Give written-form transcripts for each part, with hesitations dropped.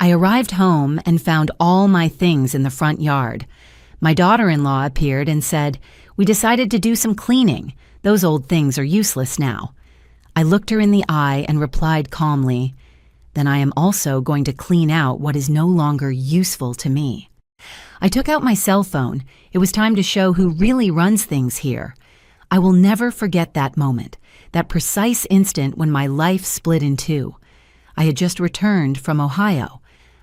I arrived home and found all my things in the front yard. My daughter-in-law appeared and said, "We decided to do some cleaning. Those old things are useless now." I looked her in the eye and replied calmly, "Then I am also going to clean out what is no longer useful to me." I took out my cell phone. It was time to show who really runs things here. I will never forget that moment, that precise instant when my life split in two. I had just returned from Ohio.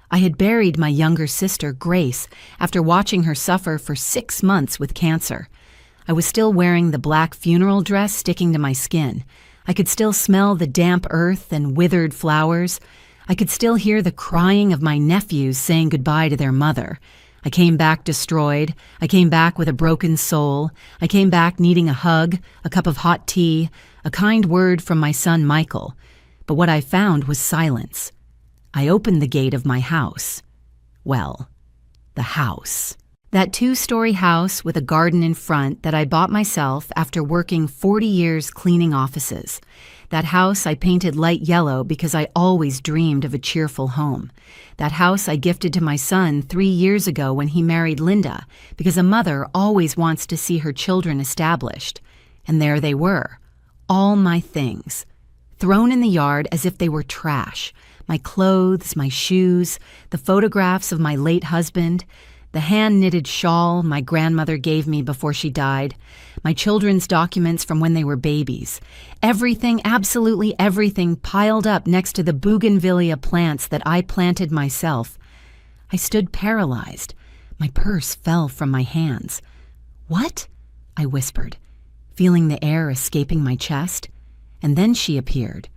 I had buried my younger sister, Grace, after watching her suffer for 6 months with cancer. I was still wearing the black funeral dress sticking to my skin. I could still smell the damp earth and withered flowers. I could still hear the crying of my nephews saying goodbye to their mother. I came back destroyed. I came back with a broken soul. I came back needing a hug, a cup of hot tea, a kind word from my son Michael. But what I found was silence. I opened the gate of my house. Well, the house. That 2-story house with a garden in front that I bought myself after working 40 years cleaning offices. That house I painted light yellow because I always dreamed of a cheerful home. That house I gifted to my son 3 years ago when he married Linda, because a mother always wants to see her children established. And there they were, all my things, thrown in the yard as if they were trash. My clothes, my shoes, the photographs of my late husband, the hand-knitted shawl my grandmother gave me before she died, my children's documents from when they were babies. Everything, absolutely everything, piled up next to the bougainvillea plants that I planted myself. I stood paralyzed. My purse fell from my hands. "What?" I whispered, feeling the air escaping my chest. And then she appeared.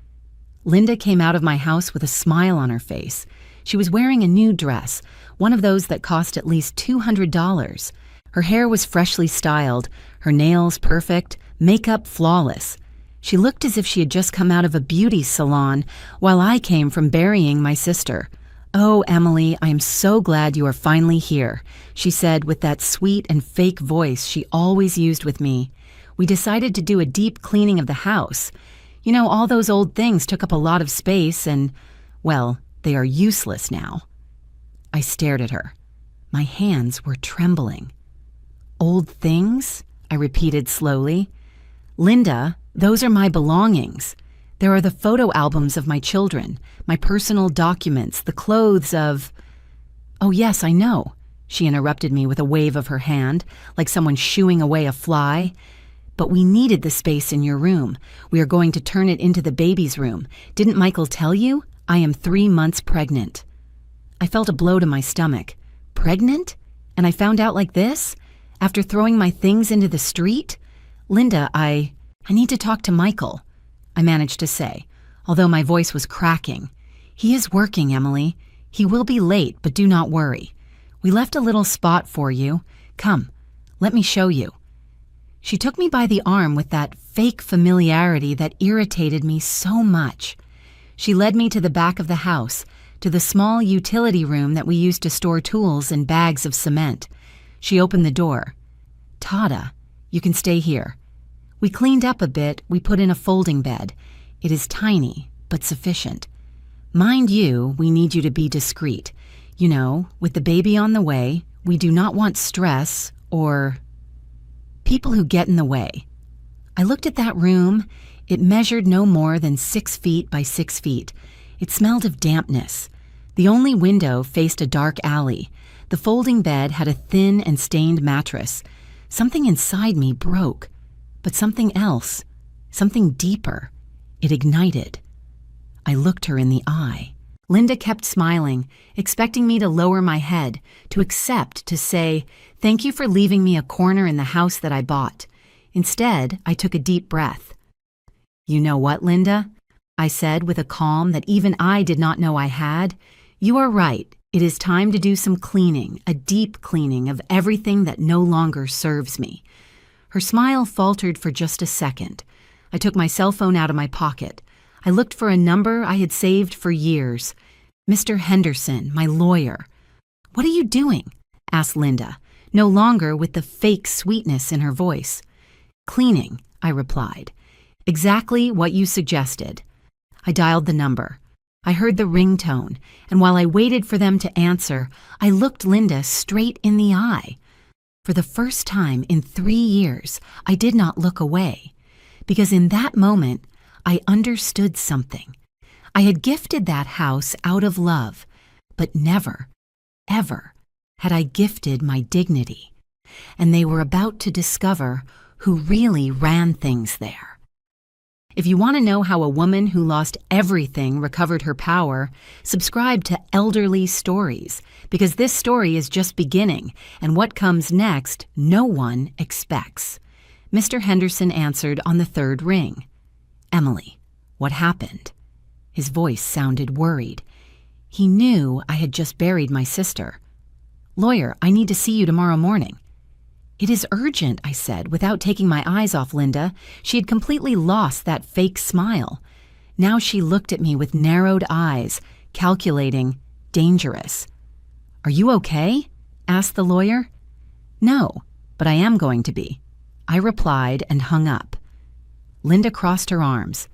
Linda came out of my house with a smile on her face. She was wearing a new dress, one of those that cost at least $200. Her hair was freshly styled, her nails perfect, makeup flawless. She looked as if she had just come out of a beauty salon, while I came from burying my sister. "Oh, Emily, I am so glad you are finally here," she said with that sweet and fake voice she always used with me. "We decided to do a deep cleaning of the house. You know, all those old things took up a lot of space and, well, they are useless now." I stared at her. My hands were trembling. "Old things?" I repeated slowly. "Linda, those are my belongings. There are the photo albums of my children, my personal documents, the clothes of—" "Oh, yes, I know," she interrupted me with a wave of her hand, like someone shooing away a fly. "But we needed the space in your room. We are going to turn it into the baby's room. Didn't Michael tell you? I am 3 months pregnant." I felt a blow to my stomach. Pregnant? And I found out like this? After throwing my things into the street? "Linda, I need to talk to Michael," I managed to say, although my voice was cracking. "He is working, Emily. He will be late, but do not worry. We left a little spot for you. Come, let me show you." She took me by the arm with that fake familiarity that irritated me so much. She led me to the back of the house, to the small utility room that we used to store tools and bags of cement. She opened the door. "Tada, you can stay here." We cleaned up a bit. We put in a folding bed. It is tiny, but sufficient. Mind you, we need you to be discreet. You know, with the baby on the way, we do not want stress or people who get in the way. I looked at that room. It measured no more than 6 feet by 6 feet. It smelled of dampness. The only window faced a dark alley. The folding bed had a thin and stained mattress. Something inside me broke, but something else, something deeper. It ignited. I looked her in the eye. Linda kept smiling, expecting me to lower my head, to accept, to say, "Thank you for leaving me a corner in the house that I bought." Instead, I took a deep breath. "You know what, Linda?" I said with a calm that even I did not know I had. "You are right. It is time to do some cleaning, a deep cleaning of everything that no longer serves me." Her smile faltered for just a second. I took my cell phone out of my pocket. I looked for a number I had saved for years. "Mr. Henderson, my lawyer." "What are you doing?" asked Linda, no longer with the fake sweetness in her voice. "Cleaning," I replied. "Exactly what you suggested." I dialed the number. I heard the ringtone, and while I waited for them to answer, I looked Linda straight in the eye. For the first time in 3 years, I did not look away, because in that moment, I understood something. I had gifted that house out of love, but never, ever had I gifted my dignity, and they were about to discover who really ran things there. If you want to know how a woman who lost everything recovered her power, subscribe to Elderly Stories, because this story is just beginning, and what comes next no one expects. Mr. Henderson answered on the third ring. "Emily, what happened?" His voice sounded worried. He knew I had just buried my sister. "Lawyer, I need to see you tomorrow morning." "It is urgent," I said, without taking my eyes off Linda. She had completely lost that fake smile. Now she looked at me with narrowed eyes, calculating, dangerous. "Are you okay?" asked the lawyer. "No, but I am going to be," I replied and hung up. Linda crossed her arms.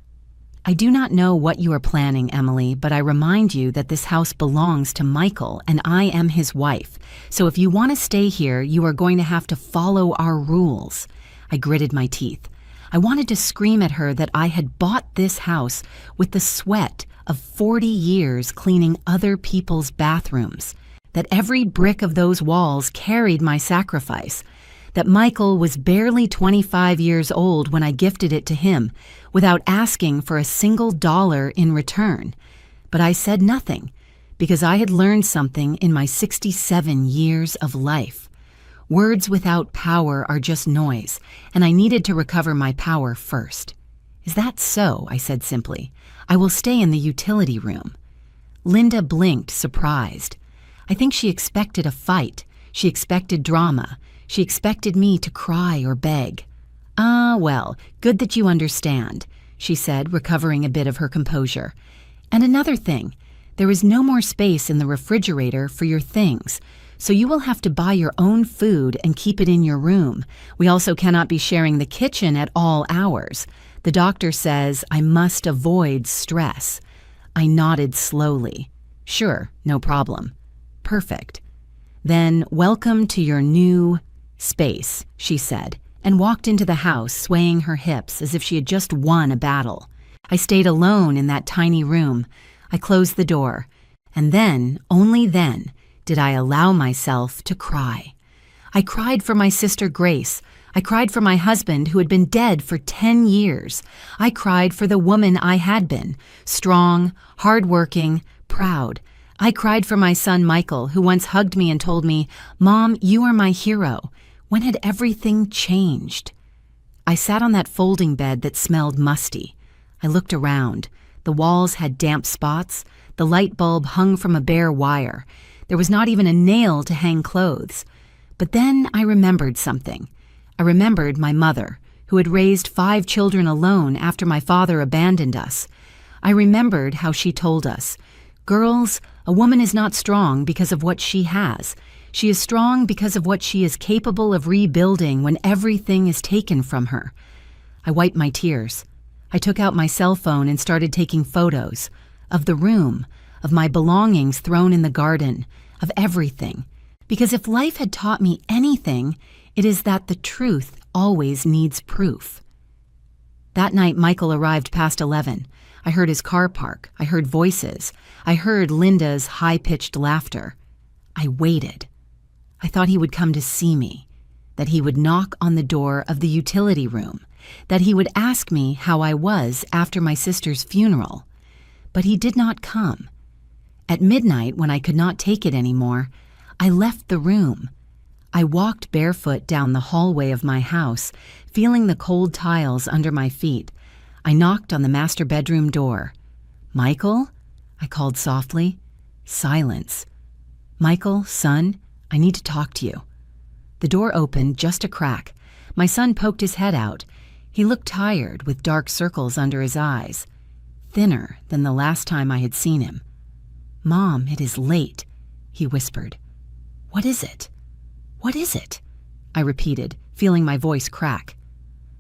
"I do not know what you are planning, Emily, but I remind you that this house belongs to Michael and I am his wife. So if you want to stay here, you are going to have to follow our rules." I gritted my teeth. I wanted to scream at her that I had bought this house with the sweat of 40 years cleaning other people's bathrooms, that every brick of those walls carried my sacrifice, that Michael was barely 25 years old when I gifted it to him, without asking for a single dollar in return. But I said nothing, because I had learned something in my 67 years of life. Words without power are just noise, and I needed to recover my power first. "Is that so?" I said simply. "I will stay in the utility room." Linda blinked, surprised. I think she expected a fight. She expected drama. She expected me to cry or beg. "Ah, well, good that you understand," she said, recovering a bit of her composure. "And another thing, there is no more space in the refrigerator for your things, so you will have to buy your own food and keep it in your room. We also cannot be sharing the kitchen at all hours. The doctor says I must avoid stress." I nodded slowly. "Sure, no problem." "Perfect. Then welcome to your new space," she said, and walked into the house, swaying her hips as if she had just won a battle. I stayed alone in that tiny room. I closed the door, and then, only then, did I allow myself to cry. I cried for my sister Grace. I cried for my husband, who had been dead for 10 years. I cried for the woman I had been, strong, hardworking, proud. I cried for my son Michael, who once hugged me and told me, "Mom, you are my hero." When had everything changed? I sat on that folding bed that smelled musty. I looked around. The walls had damp spots. The light bulb hung from a bare wire. There was not even a nail to hang clothes. But then I remembered something. I remembered my mother, who had raised 5 children alone after my father abandoned us. I remembered how she told us, "Girls, a woman is not strong because of what she has. She is strong because of what she is capable of rebuilding when everything is taken from her." I wiped my tears. I took out my cell phone and started taking photos of the room, of my belongings thrown in the garden, of everything. Because if life had taught me anything, it is that the truth always needs proof. That night, Michael arrived past 11. I heard his car park. I heard voices. I heard Linda's high-pitched laughter. I waited. I thought he would come to see me, that he would knock on the door of the utility room, that he would ask me how I was after my sister's funeral. But he did not come. At midnight, when I could not take it anymore, I left the room. I walked barefoot down the hallway of my house, feeling the cold tiles under my feet. I knocked on the master bedroom door. "Michael?" I called softly. Silence. "Michael, son, I need to talk to you." The door opened just a crack. My son poked his head out. He looked tired, with dark circles under his eyes, thinner than the last time I had seen him. "Mom, it is late," he whispered. "What is it? What is it?" I repeated, feeling my voice crack.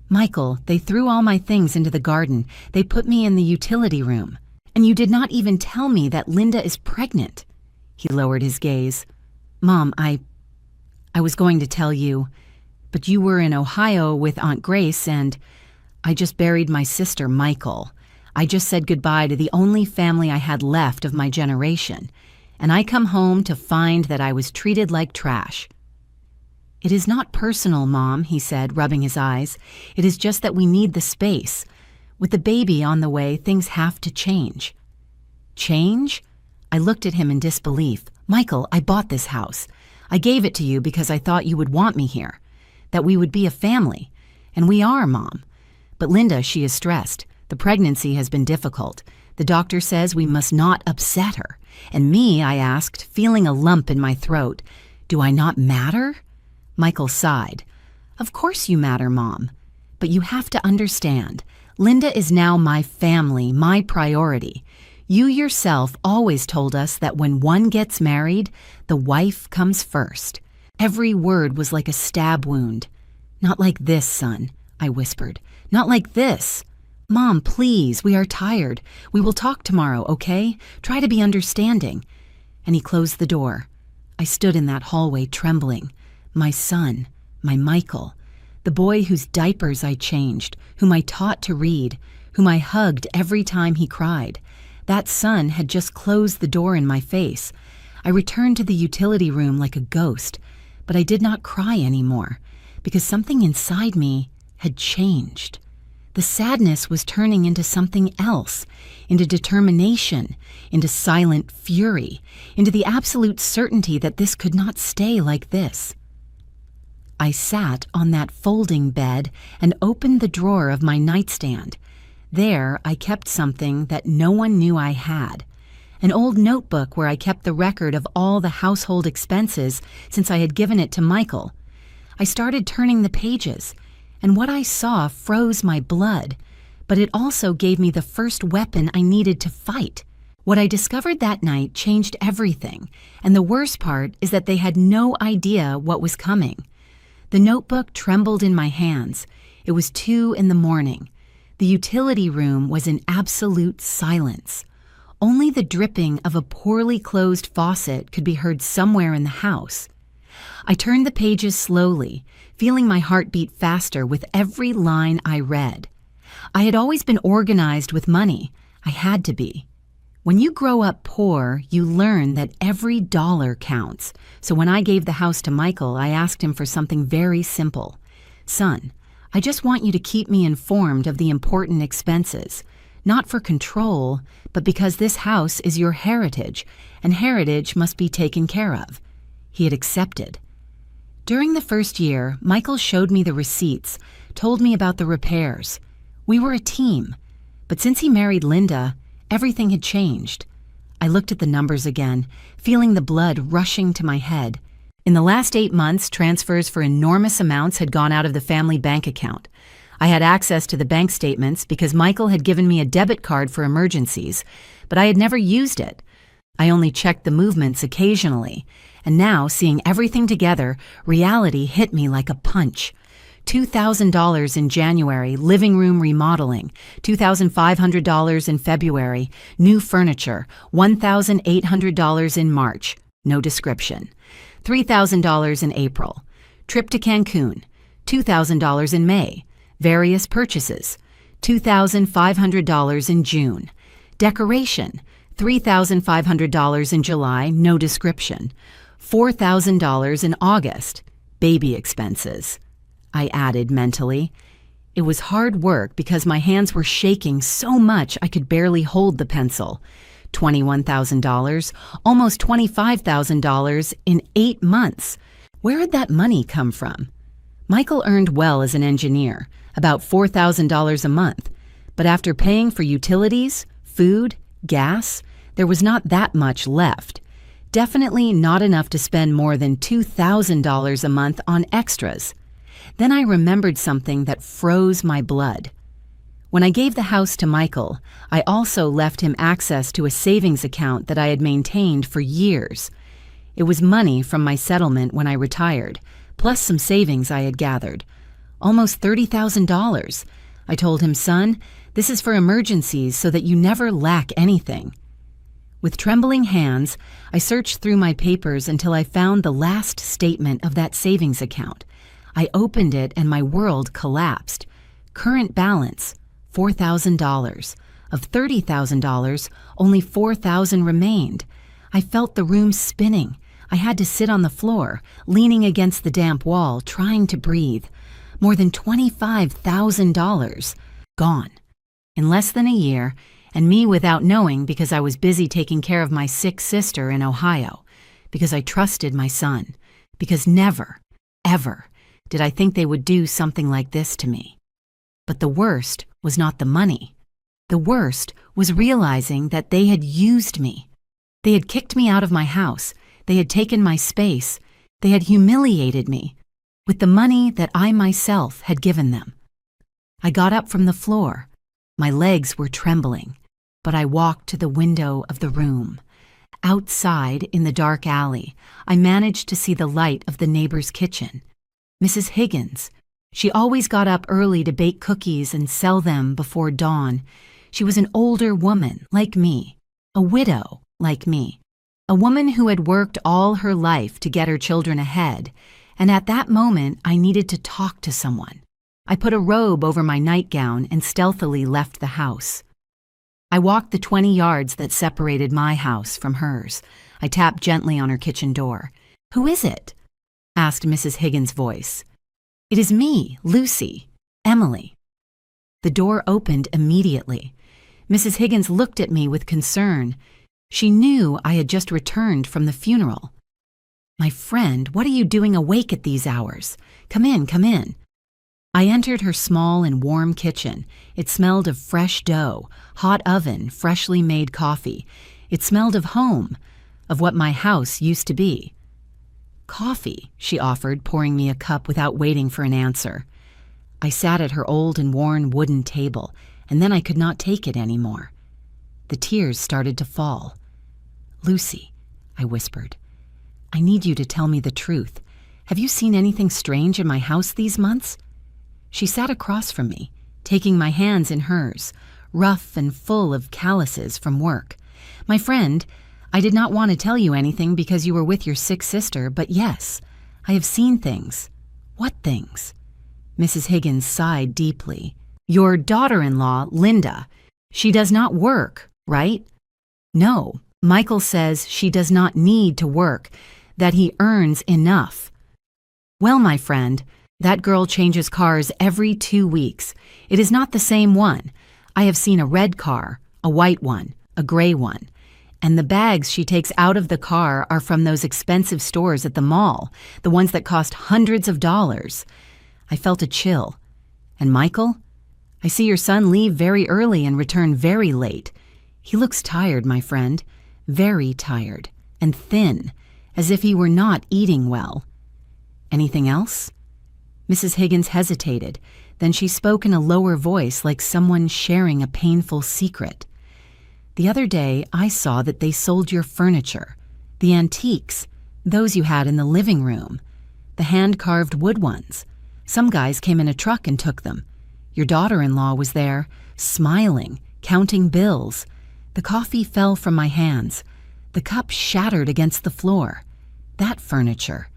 "Michael, they threw all my things into the garden. They put me in the utility room." And you did not even tell me that Linda is pregnant." He lowered his gaze. "Mom, I was going to tell you, but you were in Ohio with Aunt Grace and I just buried my sister, Michael. I just said goodbye to the only family I had left of my generation, and I come home to find that I was treated like trash." "It is not personal, Mom," he said, rubbing his eyes. "It is just that we need the space. With the baby on the way, things have to change." "Change?" I looked at him in disbelief. "Michael, I bought this house. I gave it to you because I thought you would want me here, that we would be a family. And we are, Mom. But Linda, she is stressed. The pregnancy has been difficult. The doctor says we must not upset her. And me," I asked, feeling a lump in my throat, "do I not matter?" Michael sighed. "Of course you matter, Mom. But you have to understand, Linda is now my family, my priority. You yourself always told us that when one gets married, the wife comes first." Every word was like a stab wound. "Not like this, son," I whispered. "Not like this. Mom, please, we are tired. We will talk tomorrow, okay? Try to be understanding." And he closed the door. I stood in that hallway trembling. My son, my Michael, the boy whose diapers I changed, whom I taught to read, whom I hugged every time he cried. That son had just closed the door in my face. I returned to the utility room like a ghost, but I did not cry anymore, because something inside me had changed. The sadness was turning into something else, into determination, into silent fury, into the absolute certainty that this could not stay like this. I sat on that folding bed and opened the drawer of my nightstand. There I kept something that no one knew I had, an old notebook where I kept the record of all the household expenses since I had given it to Michael. I started turning the pages, and what I saw froze my blood, but it also gave me the first weapon I needed to fight. What I discovered that night changed everything, and the worst part is that they had no idea what was coming. The notebook trembled in my hands. It was 2 a.m. The utility room was in absolute silence. Only the dripping of a poorly closed faucet could be heard somewhere in the house. I turned the pages slowly, feeling my heart beat faster with every line I read. I had always been organized with money. I had to be. When you grow up poor, you learn that every dollar counts. So when I gave the house to Michael, I asked him for something very simple. "Son, I just want you to keep me informed of the important expenses, not for control, but because this house is your heritage, and heritage must be taken care of." He had accepted. During the first year, Michael showed me the receipts, told me about the repairs. We were a team. But since he married Linda, everything had changed. I looked at the numbers again, feeling the blood rushing to my head. In the last 8 months, transfers for enormous amounts had gone out of the family bank account. I had access to the bank statements because Michael had given me a debit card for emergencies, but I had never used it. I only checked the movements occasionally, and now, seeing everything together, reality hit me like a punch. $2,000 in January, living room remodeling. $2,500 in February, new furniture. $1,800 in March, no description. $3,000 in April. Trip to Cancun. $2,000 in May. Various purchases. $2,500 in June. Decoration. $3,500 in July, no description. $4,000 in August. Baby expenses. I added mentally. It was hard work because my hands were shaking so much I could barely hold the pencil. $21,000, almost $25,000 in 8 months. Where had that money come from? Michael earned well as an engineer, about $4,000 a month. But after paying for utilities, food, gas, there was not that much left. Definitely not enough to spend more than $2,000 a month on extras. Then I remembered something that froze my blood. When I gave the house to Michael, I also left him access to a savings account that I had maintained for years. It was money from my settlement when I retired, plus some savings I had gathered. Almost $30,000. I told him, "Son, this is for emergencies so that you never lack anything." With trembling hands, I searched through my papers until I found the last statement of that savings account. I opened it and my world collapsed. Current balance, $4,000. Of $30,000, only $4,000 remained. I felt the room spinning. I had to sit on the floor, leaning against the damp wall, trying to breathe. More than $25,000 gone. In less than a year, and me without knowing because I was busy taking care of my sick sister in Ohio, because I trusted my son, because never, ever did I think they would do something like this to me. But the worst was not the money. The worst was realizing that they had used me. They had kicked me out of my house. They had taken my space. They had humiliated me with the money that I myself had given them. I got up from the floor. My legs were trembling, but I walked to the window of the room. Outside, in the dark alley, I managed to see the light of the neighbor's kitchen. Mrs. Higgins. She always got up early to bake cookies and sell them before dawn. She was an older woman, like me, a widow, like me, a woman who had worked all her life to get her children ahead, and at that moment I needed to talk to someone. I put a robe over my nightgown and stealthily left the house. I walked the 20 yards that separated my house from hers. I tapped gently on her kitchen door. "Who is it?" asked Mrs. Higgins' voice. "It is me, Lucy, Emily." The door opened immediately. Mrs. Higgins looked at me with concern. She knew I had just returned from the funeral. "My friend, what are you doing awake at these hours? Come in, come in." I entered her small and warm kitchen. It smelled of fresh dough, hot oven, freshly made coffee. It smelled of home, of what my house used to be. "Coffee," she offered, pouring me a cup without waiting for an answer. I sat at her old and worn wooden table, and then I could not take it anymore. The tears started to fall. "Lucy," I whispered, "I need you to tell me the truth. Have you seen anything strange in my house these months?" She sat across from me, taking my hands in hers, rough and full of calluses from work. "My friend, I did not want to tell you anything because you were with your sick sister, but yes, I have seen things." "What things?" Mrs. Higgins sighed deeply. "Your daughter-in-law, Linda, she does not work, right?" "No, Michael says she does not need to work, that he earns enough." "Well, my friend, that girl changes cars every 2 weeks. It is not the same one. I have seen a red car, a white one, a gray one. And the bags she takes out of the car are from those expensive stores at the mall, the ones that cost hundreds of dollars." I felt a chill. "And Michael? I see your son leave very early and return very late. He looks tired, my friend, very tired, and thin, as if he were not eating well." "Anything else?" Mrs. Higgins hesitated. Then she spoke in a lower voice, like someone sharing a painful secret. "The other day, I saw that they sold your furniture, the antiques, those you had in the living room, the hand-carved wood ones. Some guys came in a truck and took them. Your daughter-in-law was there, smiling, counting bills. The coffee fell from my hands. The cup shattered against the floor. That furniture,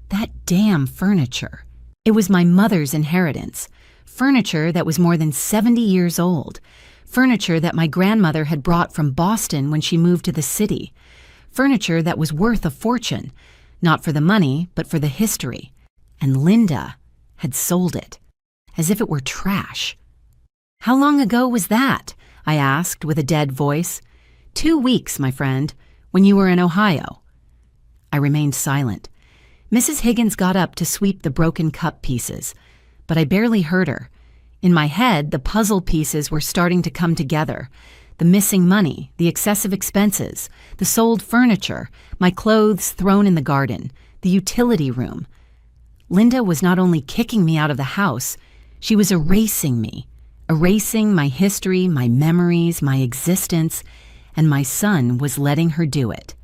that damn furniture. It was my mother's inheritance, furniture that was more than 70 years old, furniture that my grandmother had brought from Boston when she moved to the city, furniture that was worth a fortune, not for the money, but for the history. And Linda had sold it, as if it were trash." "How long ago was that?" I asked with a dead voice. 2 weeks, my friend, when you were in Ohio." I remained silent. Mrs. Higgins got up to sweep the broken cup pieces, but I barely heard her. In my head, the puzzle pieces were starting to come together. The missing money, the excessive expenses, the sold furniture, my clothes thrown in the garden, the utility room. Linda was not only kicking me out of the house, she was erasing me, erasing my history, my memories, my existence, and my son was letting her do it.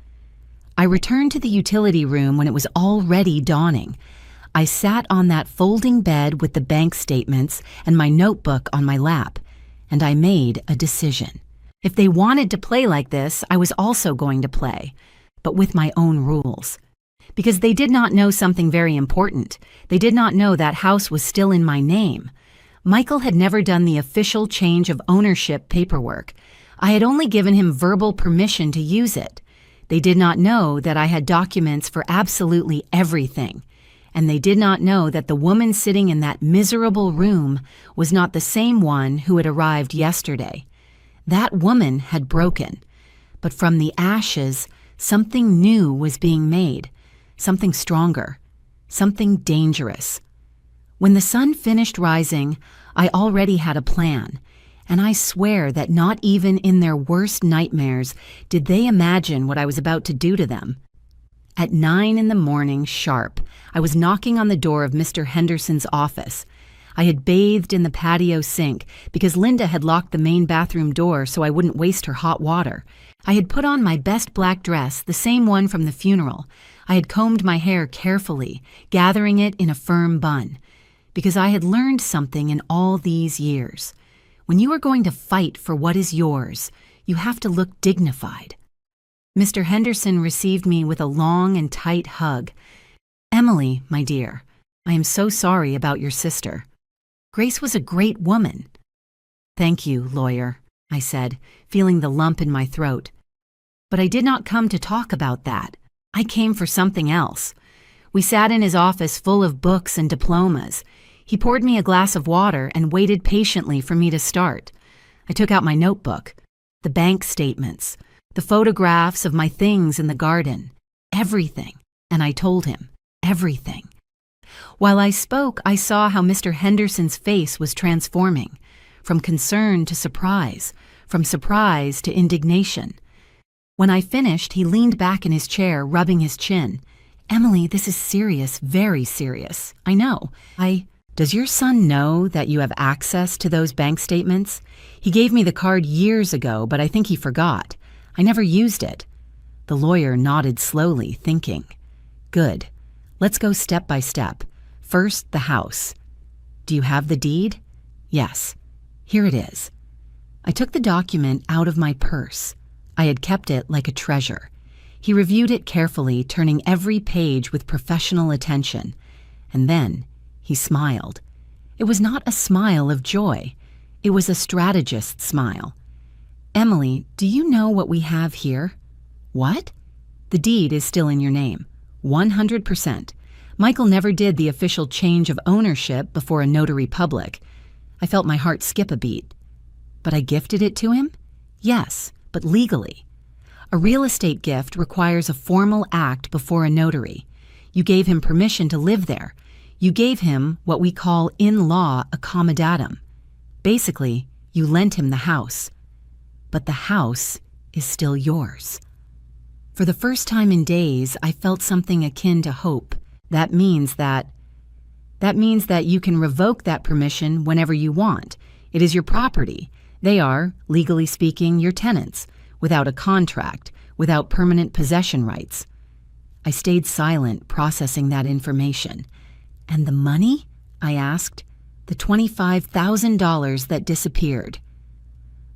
I returned to the utility room when it was already dawning. I sat on that folding bed with the bank statements and my notebook on my lap, and I made a decision. If they wanted to play like this, I was also going to play, but with my own rules. Because they did not know something very important. They did not know that house was still in my name. Michael had never done the official change of ownership paperwork. I had only given him verbal permission to use it. They did not know that I had documents for absolutely everything. And they did not know that the woman sitting in that miserable room was not the same one who had arrived yesterday. That woman had broken. But from the ashes, something new was being made. Something stronger. Something dangerous. When the sun finished rising, I already had a plan. And I swear that not even in their worst nightmares did they imagine what I was about to do to them. At 9 a.m. sharp, I was knocking on the door of Mr. Henderson's office. I had bathed in the patio sink because Linda had locked the main bathroom door so I wouldn't waste her hot water. I had put on my best black dress, the same one from the funeral. I had combed my hair carefully, gathering it in a firm bun, because I had learned something in all these years. When you are going to fight for what is yours, you have to look dignified. Mr. Henderson received me with a long and tight hug. "Emily, my dear, I am so sorry about your sister. Grace was a great woman." "Thank you, lawyer," I said, feeling the lump in my throat. "But I did not come to talk about that. I came for something else." We sat in his office full of books and diplomas. He poured me a glass of water and waited patiently for me to start. I took out my notebook, the bank statements, the photographs of my things in the garden, everything, and I told him everything. While I spoke, I saw how Mr. Henderson's face was transforming, from concern to surprise, from surprise to indignation. When I finished, he leaned back in his chair, rubbing his chin. "Emily, this is serious, very serious. I know. Does your son know that you have access to those bank statements? He gave me the card years ago, but I think he forgot. I never used it." The lawyer nodded slowly, thinking. "Good. Let's go step by step. First, the house. Do you have the deed?" "Yes. Here it is." I took the document out of my purse. I had kept it like a treasure. He reviewed it carefully, turning every page with professional attention. And then he smiled. It was not a smile of joy. It was a strategist's smile. "Emily, do you know what we have here?" "What?" "The deed is still in your name. 100%. Michael never did the official change of ownership before a notary public." I felt my heart skip a beat. "But I gifted it to him?" "Yes, but legally. A real estate gift requires a formal act before a notary. You gave him permission to live there. You gave him what we call in-law accommodatum. Basically, you lent him the house. But the house is still yours." For the first time in days, I felt something akin to hope. That means that you can revoke that permission whenever you want. It is your property. They are, legally speaking, your tenants, without a contract, without permanent possession rights. I stayed silent, processing that information. "And the money?" I asked. "The $25,000 that disappeared."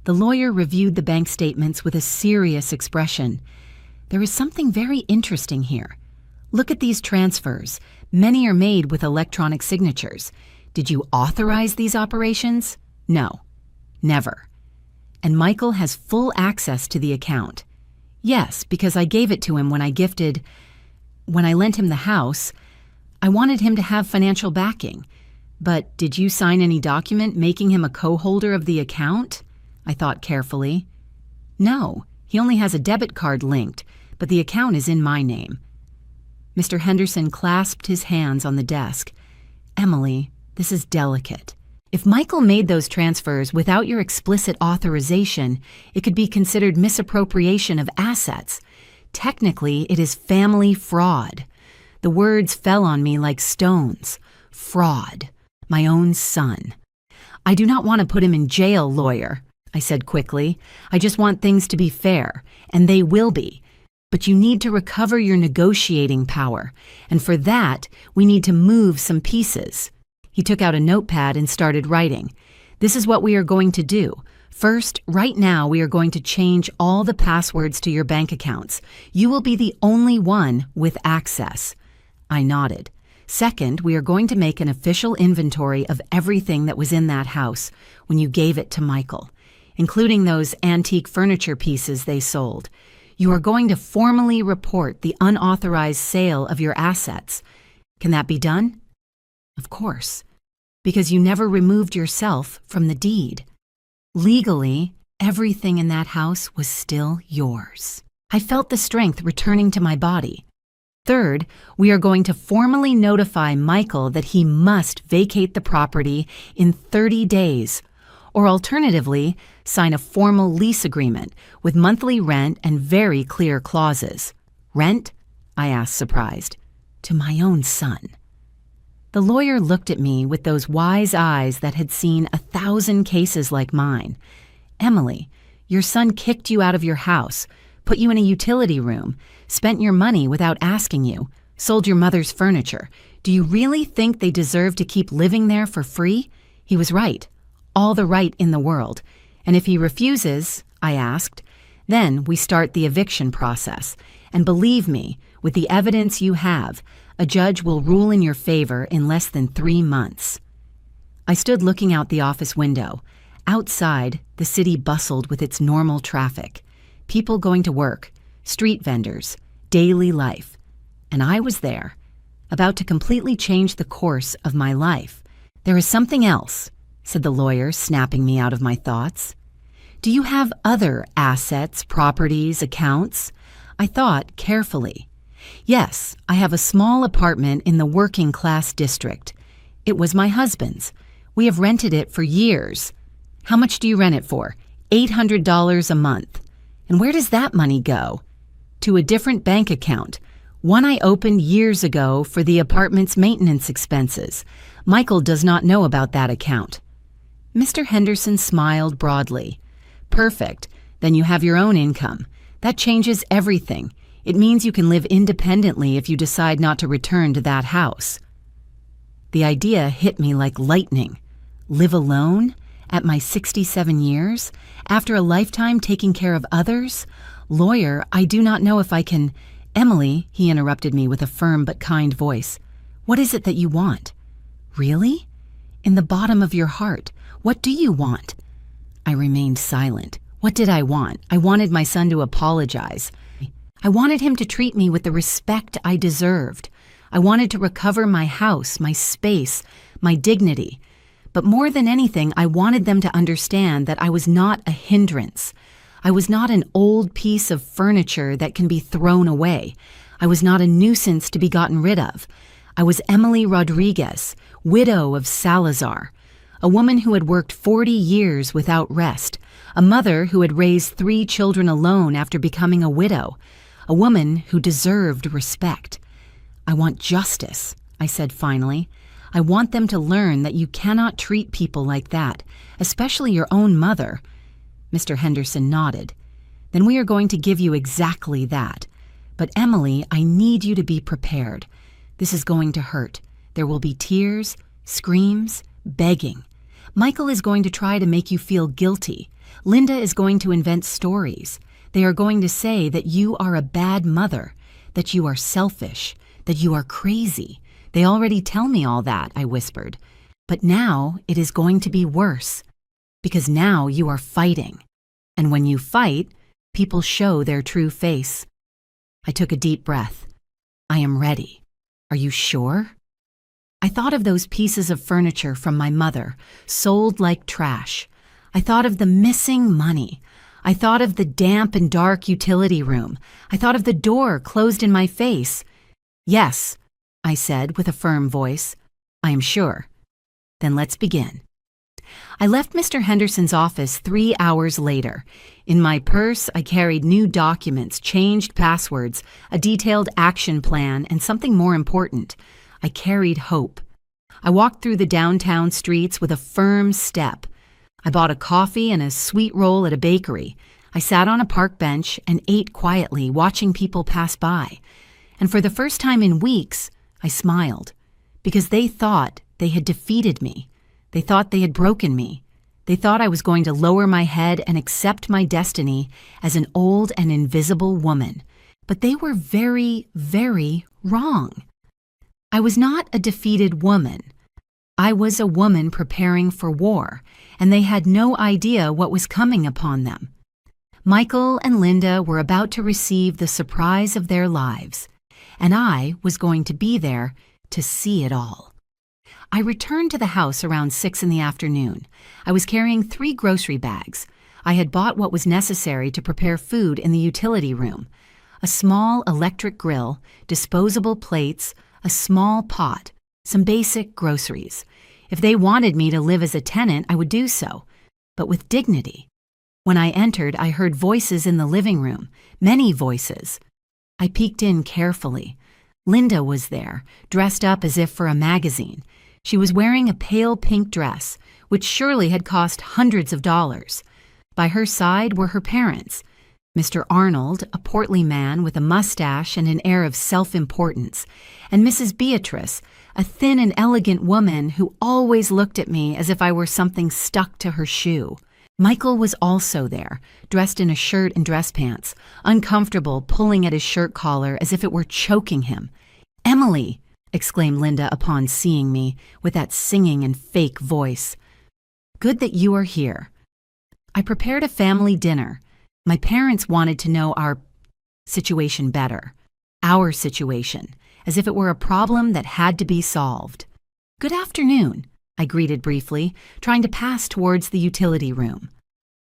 The lawyer reviewed the bank statements with a serious expression. "There is something very interesting here. Look at these transfers. Many are made with electronic signatures. Did you authorize these operations?" "No, never." "And Michael has full access to the account?" "Yes, because I gave it to him when I lent him the house. I wanted him to have financial backing. But did you sign any document making him a co-holder of the account?" I thought carefully. "No, he only has a debit card linked, but the account is in my name." Mr. Henderson clasped his hands on the desk. "Emily, this is delicate. If Michael made those transfers without your explicit authorization, it could be considered misappropriation of assets. Technically, it is family fraud." The words fell on me like stones. Fraud. My own son. "I do not want to put him in jail, lawyer," I said quickly. "I just want things to be fair, and they will be. But you need to recover your negotiating power, and for that, we need to move some pieces." He took out a notepad and started writing. "This is what we are going to do. First, right now, we are going to change all the passwords to your bank accounts. You will be the only one with access." I nodded. "Second, we are going to make an official inventory of everything that was in that house when you gave it to Michael, including those antique furniture pieces they sold. You are going to formally report the unauthorized sale of your assets. Can that be done?" "Of course, because you never removed yourself from the deed. Legally, everything in that house was still yours." I felt the strength returning to my body. "Third, we are going to formally notify Michael that he must vacate the property in 30 days, or alternatively, sign a formal lease agreement with monthly rent and very clear clauses." "Rent?" I asked, surprised. "To my own son." The lawyer looked at me with those wise eyes that had seen 1,000 cases like mine. "Emily, your son kicked you out of your house, put you in a utility room, spent your money without asking you, sold your mother's furniture. Do you really think they deserve to keep living there for free?" He was right. All the right in the world. "And if he refuses," I asked, "then we start the eviction process. And believe me, with the evidence you have, a judge will rule in your favor in less than 3 months." I stood looking out the office window. Outside, the city bustled with its normal traffic. People going to work, street vendors, daily life. And I was there, about to completely change the course of my life. "There is something else," said the lawyer, snapping me out of my thoughts. "Do you have other assets, properties, accounts?" I thought carefully. "Yes, I have a small apartment in the working class district. It was my husband's. We have rented it for years." "How much do you rent it for?" $800 a month. "And where does that money go?" "To a different bank account, one I opened years ago for the apartment's maintenance expenses. Michael does not know about that account." Mr. Henderson smiled broadly. "Perfect. Then you have your own income. That changes everything. It means you can live independently if you decide not to return to that house." The idea hit me like lightning. Live alone? At my 67 years? After a lifetime taking care of others? "Lawyer, I do not know if I can—" "Emily," he interrupted me with a firm but kind voice. "What is it that you want?" "Really? In the bottom of your heart, what do you want?" I remained silent. What did I want? I wanted my son to apologize. I wanted him to treat me with the respect I deserved. I wanted to recover my house, my space, my dignity. But more than anything, I wanted them to understand that I was not a hindrance. I was not an old piece of furniture that can be thrown away. I was not a nuisance to be gotten rid of. I was Emily Rodriguez, widow of Salazar, a woman who had worked 40 years without rest, a mother who had raised 3 children alone after becoming a widow, a woman who deserved respect. "I want justice," I said finally. "I want them to learn that you cannot treat people like that, especially your own mother." Mr. Henderson nodded. "Then we are going to give you exactly that. But Emily, I need you to be prepared. This is going to hurt. There will be tears, screams, begging. Michael is going to try to make you feel guilty. Linda is going to invent stories. They are going to say that you are a bad mother, that you are selfish, that you are crazy. They already tell me all that," I whispered. "But now it is going to be worse, because now you are fighting. And when you fight, people show their true face." I took a deep breath. "I am ready. Are you sure?" I thought of those pieces of furniture from my mother, sold like trash. I thought of the missing money. I thought of the damp and dark utility room. I thought of the door closed in my face. "Yes," I said with a firm voice. "I am sure." "Then let's begin." I left Mr. Henderson's office 3 hours later. In my purse, I carried new documents, changed passwords, a detailed action plan, and something more important. I carried hope. I walked through the downtown streets with a firm step. I bought a coffee and a sweet roll at a bakery. I sat on a park bench and ate quietly, watching people pass by. And for the first time in weeks, I smiled, because they thought they had defeated me. They thought they had broken me. They thought I was going to lower my head and accept my destiny as an old and invisible woman. But they were very, very wrong. I was not a defeated woman. I was a woman preparing for war, and they had no idea what was coming upon them. Michael and Linda were about to receive the surprise of their lives, and I was going to be there to see it all. I returned to the house around 6 in the afternoon. I was carrying 3 grocery bags. I had bought what was necessary to prepare food in the utility room: a small electric grill, disposable plates, a small pot, some basic groceries. If they wanted me to live as a tenant, I would do so, but with dignity. When I entered, I heard voices in the living room, many voices. I peeked in carefully. Linda was there, dressed up as if for a magazine. She was wearing a pale pink dress, which surely had cost hundreds of dollars. By her side were her parents, Mr. Arnold, a portly man with a mustache and an air of self-importance, and Mrs. Beatrice, a thin and elegant woman who always looked at me as if I were something stuck to her shoe. Michael was also there, dressed in a shirt and dress pants, uncomfortable, pulling at his shirt collar as if it were choking him. "Emily!" exclaimed Linda upon seeing me, with that singing and fake voice. "Good that you are here." I prepared a family dinner. My parents wanted to know our situation better, our situation, as if it were a problem that had to be solved. "Good afternoon," I greeted briefly, trying to pass towards the utility room.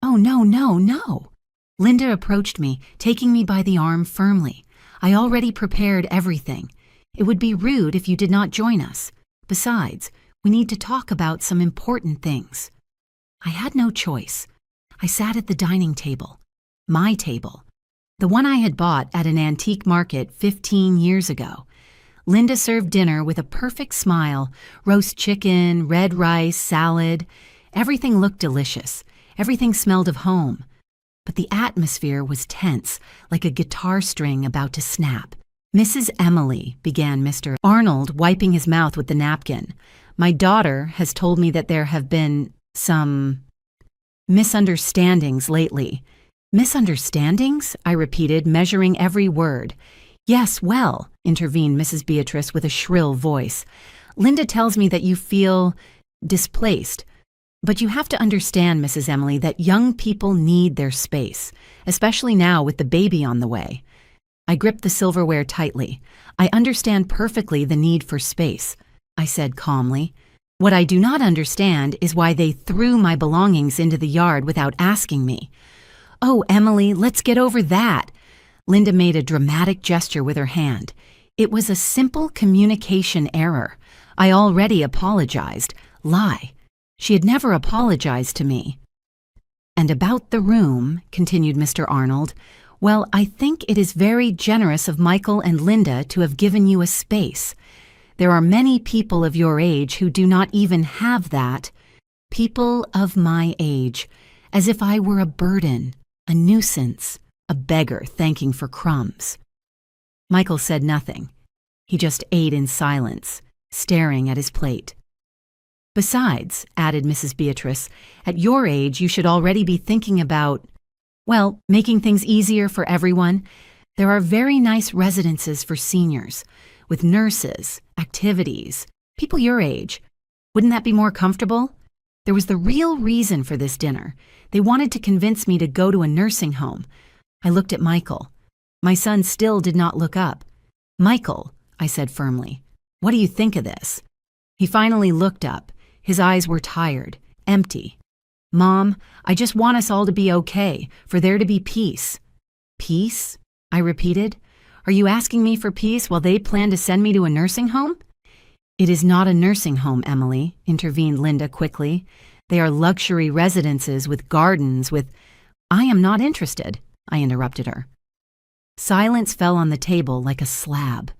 "Oh, no, no, no." Linda approached me, taking me by the arm firmly. "I already prepared everything. It would be rude if you did not join us. Besides, we need to talk about some important things." I had no choice. I sat at the dining table. My table, the one I had bought at an antique market 15 years ago. Linda served dinner with a perfect smile: roast chicken, red rice, salad. Everything looked delicious. Everything smelled of home. But the atmosphere was tense, like a guitar string about to snap. "Mrs. Emily," began Mr. Arnold, wiping his mouth with the napkin, "my daughter has told me that there have been some misunderstandings lately." "Misunderstandings?" I repeated, measuring every word. "Yes, well," intervened Mrs. Beatrice with a shrill voice. "Linda tells me that you feel displaced. But you have to understand, Mrs. Emily, that young people need their space, especially now with the baby on the way." I gripped the silverware tightly. "I understand perfectly the need for space," I said calmly. "What I do not understand is why they threw my belongings into the yard without asking me." "Oh, Emily, let's get over that." Linda made a dramatic gesture with her hand. "It was a simple communication error. I already apologized." Lie. She had never apologized to me. "And about the room," continued Mr. Arnold, "well, I think it is very generous of Michael and Linda to have given you a space. There are many people of your age who do not even have that. People of my age, as if I were a burden, a nuisance, a beggar thanking for crumbs." Michael said nothing. He just ate in silence, staring at his plate. "Besides," added Mrs. Beatrice, "at your age you should already be thinking about, well, making things easier for everyone. There are very nice residences for seniors, with nurses, activities, people your age. Wouldn't that be more comfortable?" There was the real reason for this dinner. They wanted to convince me to go to a nursing home. I looked at Michael. My son still did not look up. "Michael," I said firmly, "what do you think of this?" He finally looked up. His eyes were tired, empty. "Mom, I just want us all to be okay, for there to be peace." "Peace?" I repeated. "Are you asking me for peace while they plan to send me to a nursing home?" "It is not a nursing home, Emily," intervened Linda quickly. "They are luxury residences with gardens, with—" "I am not interested," I interrupted her. Silence fell on the table like a slab.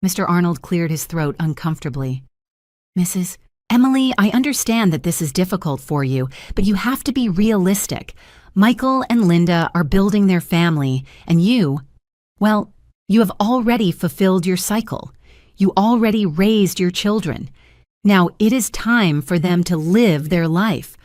Mr. Arnold cleared his throat uncomfortably. "Mrs. Emily, I understand that this is difficult for you, but you have to be realistic. Michael and Linda are building their family, and well, you have already fulfilled your cycle. You already raised your children. Now it is time for them to live their life.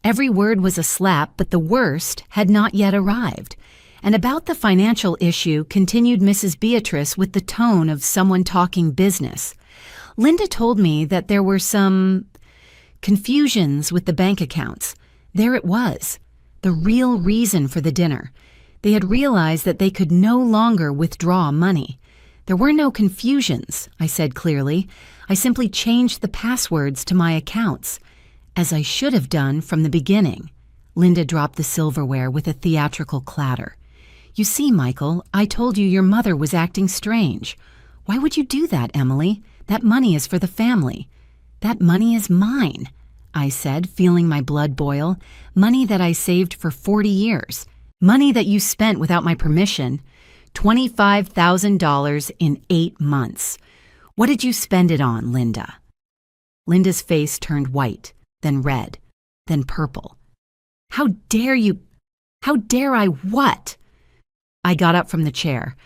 Every word was a slap, but the worst had not yet arrived. And about the financial issue, continued Mrs. Beatrice with the tone of someone talking business. Linda told me that there were some confusions with the bank accounts. There it was, the real reason for the dinner. They had realized that they could no longer withdraw money. There were no confusions, I said clearly. I simply changed the passwords to my accounts, as I should have done from the beginning. Linda dropped the silverware with a theatrical clatter. You see, Michael, I told you your mother was acting strange. Why would you do that, Emily? That money is for the family. That money is mine, I said, feeling my blood boil. Money that I saved for 40 years. Money that you spent without my permission. $25,000 in 8 months. What did you spend it on, Linda? Linda's face turned white, then red, then purple. How dare you? How dare I what? I got up from the chair.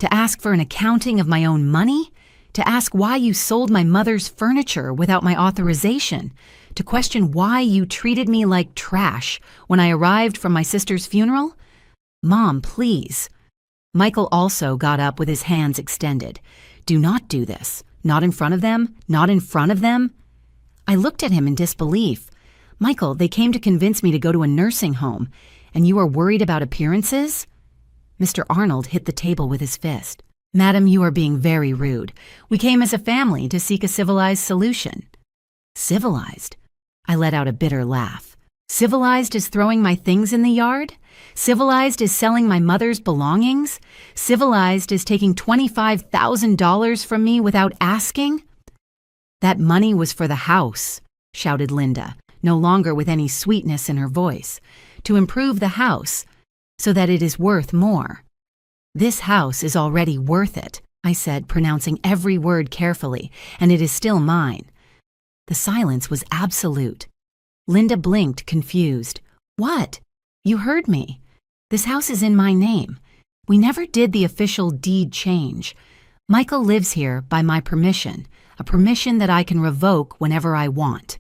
To ask for an accounting of my own money? To ask why you sold my mother's furniture without my authorization? To question why you treated me like trash when I arrived from my sister's funeral? Mom, please. Michael also got up with his hands extended. Do not do this. Not in front of them. Not in front of them. I looked at him in disbelief. Michael, they came to convince me to go to a nursing home, and you are worried about appearances? Mr. Arnold hit the table with his fist. Madam, you are being very rude. We came as a family to seek a civilized solution. Civilized? I let out a bitter laugh. Civilized is throwing my things in the yard? Civilized is selling my mother's belongings? Civilized is taking $25,000 from me without asking? That money was for the house, shouted Linda, no longer with any sweetness in her voice, to improve the house so that it is worth more. This house is already worth it, I said, pronouncing every word carefully, and it is still mine. The silence was absolute. Linda blinked, confused. What? You heard me. This house is in my name. We never did the official deed change. Michael lives here by my permission, a permission that I can revoke whenever I want.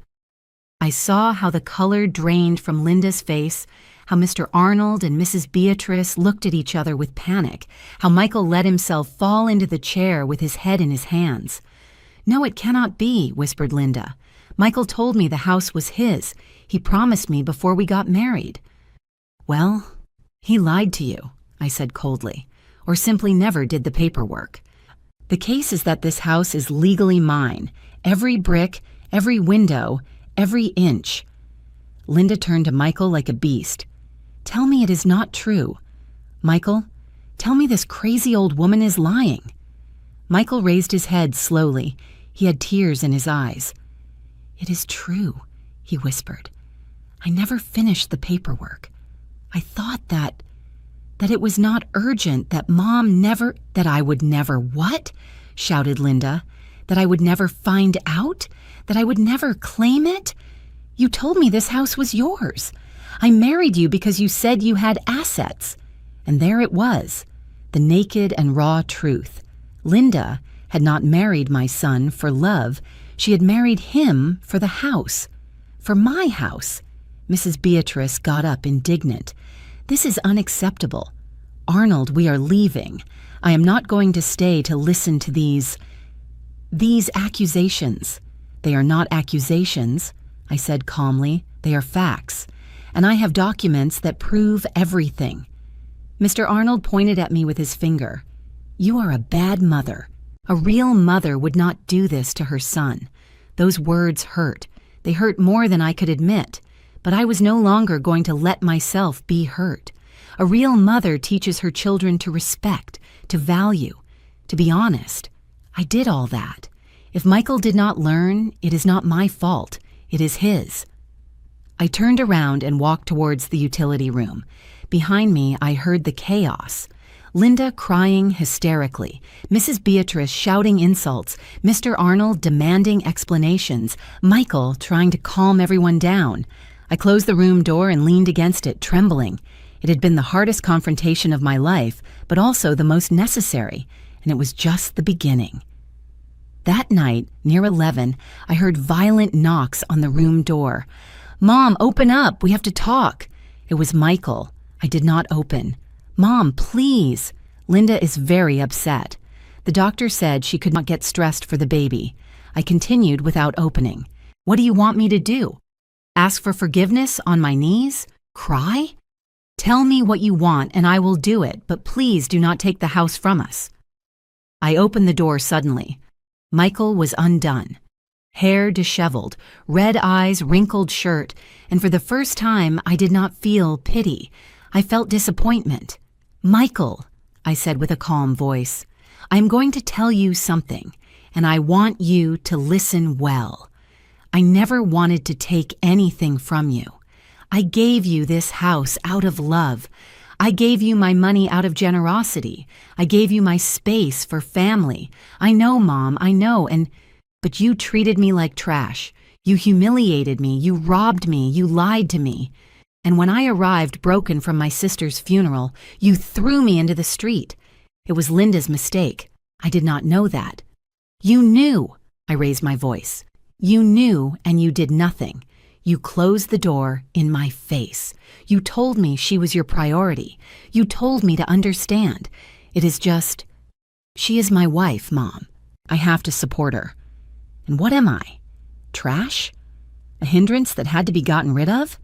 I saw how the color drained from Linda's face, how Mr. Arnold and Mrs. Beatrice looked at each other with panic, how Michael let himself fall into the chair with his head in his hands. No, it cannot be, whispered Linda. Michael told me the house was his. He promised me before we got married. Well, he lied to you, I said coldly, or simply never did the paperwork. The case is that this house is legally mine. Every brick, every window, every inch. Linda turned to Michael like a beast. Tell me it is not true. Michael, tell me this crazy old woman is lying. Michael raised his head slowly. He had tears in his eyes. It is true, he whispered. I never finished the paperwork. I thought that it was not urgent, that I would never what? Shouted Linda. That I would never find out? That I would never claim it? You told me this house was yours. I married you because you said you had assets. And there it was, the naked and raw truth. Linda had not married my son for love. She had married him for the house. For my house. Mrs. Beatrice got up indignant. This is unacceptable. Arnold, we are leaving. I am not going to stay to listen to these accusations. They are not accusations, I said calmly. They are facts. And I have documents that prove everything. Mr. Arnold pointed at me with his finger. You are a bad mother. A real mother would not do this to her son. Those words hurt. They hurt more than I could admit. But I was no longer going to let myself be hurt. A real mother teaches her children to respect, to value, to be honest. I did all that. If Michael did not learn, it is not my fault. It is his. I turned around and walked towards the utility room. Behind me, I heard the chaos. Linda crying hysterically, Mrs. Beatrice shouting insults, Mr. Arnold demanding explanations, Michael trying to calm everyone down. I closed the room door and leaned against it, trembling. It had been the hardest confrontation of my life, but also the most necessary, and it was just the beginning. That night, near 11, I heard violent knocks on the room door. "Mom, open up! We have to talk!" It was Michael. I did not open. "Mom, please!" Linda is very upset. The doctor said she could not get stressed for the baby. I continued without opening. "What do you want me to do? Ask for forgiveness on my knees? Cry? Tell me what you want and I will do it, but please do not take the house from us." I opened the door suddenly. Michael was undone. Hair disheveled, red eyes, wrinkled shirt, and for the first time I did not feel pity. I felt disappointment. "Michael," I said with a calm voice, "I am going to tell you something, and I want you to listen well. I never wanted to take anything from you. I gave you this house out of love. I gave you my money out of generosity. I gave you my space for family. I know, Mom, I know, but you treated me like trash. You humiliated me, you robbed me, you lied to me. And when I arrived broken from my sister's funeral, you threw me into the street. It was Linda's mistake. I did not know that. You knew," I raised my voice. "You knew and you did nothing. You closed the door in my face. You told me she was your priority. You told me to understand. It is just, she is my wife, Mom. I have to support her. And what am I? Trash? A hindrance that had to be gotten rid of?"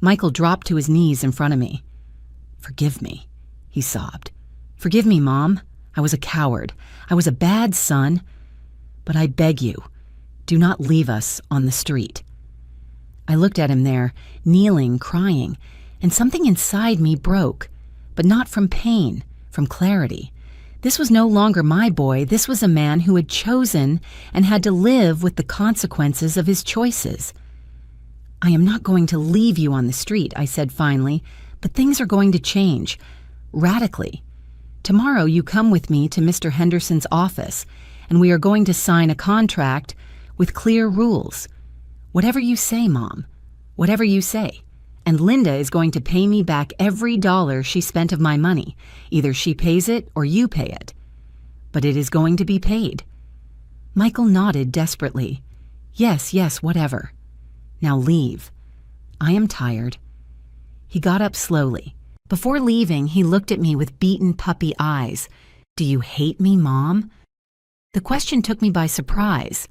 Michael dropped to his knees in front of me. "Forgive me," he sobbed. "Forgive me, Mom. I was a coward. I was a bad son. But I beg you, do not leave us on the street." I looked at him there, kneeling, crying, and something inside me broke, but not from pain, from clarity. This was no longer my boy. This was a man who had chosen and had to live with the consequences of his choices. "I am not going to leave you on the street," I said finally, "but things are going to change, radically. Tomorrow you come with me to Mr. Henderson's office, and we are going to sign a contract with clear rules. Whatever you say, Mom, whatever you say. And Linda is going to pay me back every dollar she spent of my money. Either she pays it or you pay it. But it is going to be paid." Michael nodded desperately. Yes, whatever. "Now leave. I am tired." He got up slowly. Before leaving, he looked at me with beaten puppy eyes. "Do you hate me, Mom?" The question took me by surprise.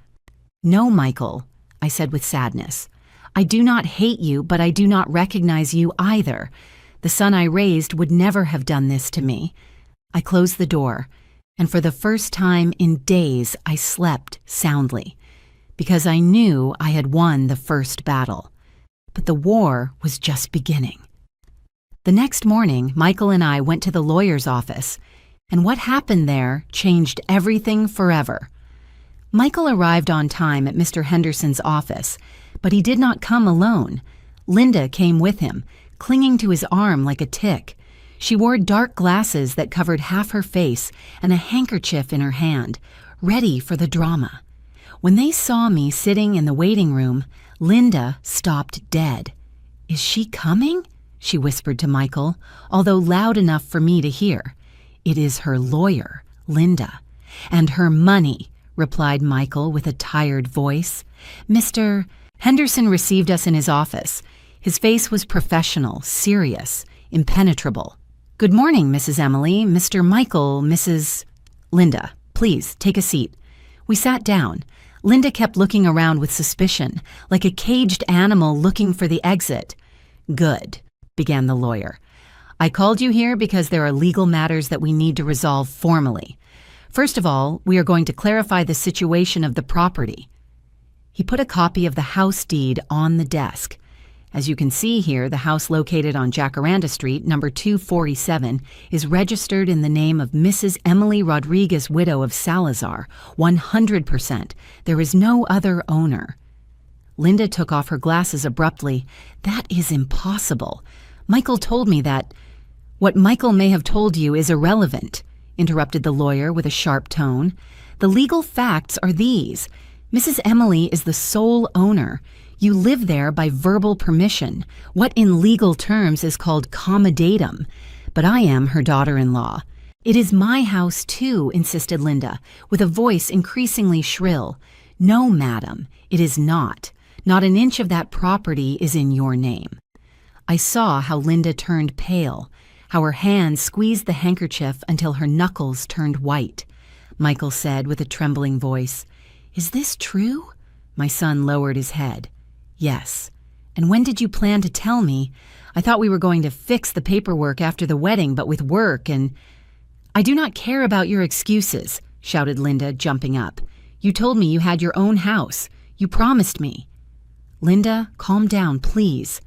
"No, Michael," I said with sadness. "I do not hate you, but I do not recognize you either. The son I raised would never have done this to me." I closed the door, and for the first time in days I slept soundly, because I knew I had won the first battle. But the war was just beginning. The next morning, Michael and I went to the lawyer's office, and what happened there changed everything forever. Michael arrived on time at Mr. Henderson's office, but he did not come alone. Linda came with him, clinging to his arm like a tick. She wore dark glasses that covered half her face and a handkerchief in her hand, ready for the drama. When they saw me sitting in the waiting room, Linda stopped dead. "Is she coming?" she whispered to Michael, although loud enough for me to hear. "It is her lawyer, Linda, and her money," replied Michael with a tired voice. "Mr. Henderson received us in his office. His face was professional, serious, impenetrable. "Good morning, Mrs. Emily, Mr. Michael, Mrs. Linda. Please, take a seat." We sat down. Linda kept looking around with suspicion, like a caged animal looking for the exit. "Good," began the lawyer. "I called you here because there are legal matters that we need to resolve formally. First of all, we are going to clarify the situation of the property." He put a copy of the house deed on the desk. As you can see here, the house located on Jacaranda Street, number 247, is registered in the name of Mrs. Emily Rodriguez, widow of Salazar, 100%. There is no other owner. Linda took off her glasses abruptly. "That is impossible. Michael told me that." "What Michael may have told you is irrelevant," interrupted the lawyer with a sharp tone. "The legal facts are these. Mrs. Emily is the sole owner. You live there by verbal permission, what in legal terms is called commoddatum, but I am her daughter-in-law." "It is my house, too," insisted Linda, with a voice increasingly shrill. "No, madam, it is not. Not an inch of that property is in your name." I saw how Linda turned pale, how her hands squeezed the handkerchief until her knuckles turned white. Michael said with a trembling voice, "Is this true?" My son lowered his head. "Yes. And when did you plan to tell me? I thought we were going to fix the paperwork after the wedding, but with work and—" "I do not care about your excuses," shouted Linda, jumping up. "You told me you had your own house. You promised me." "Linda, calm down, please.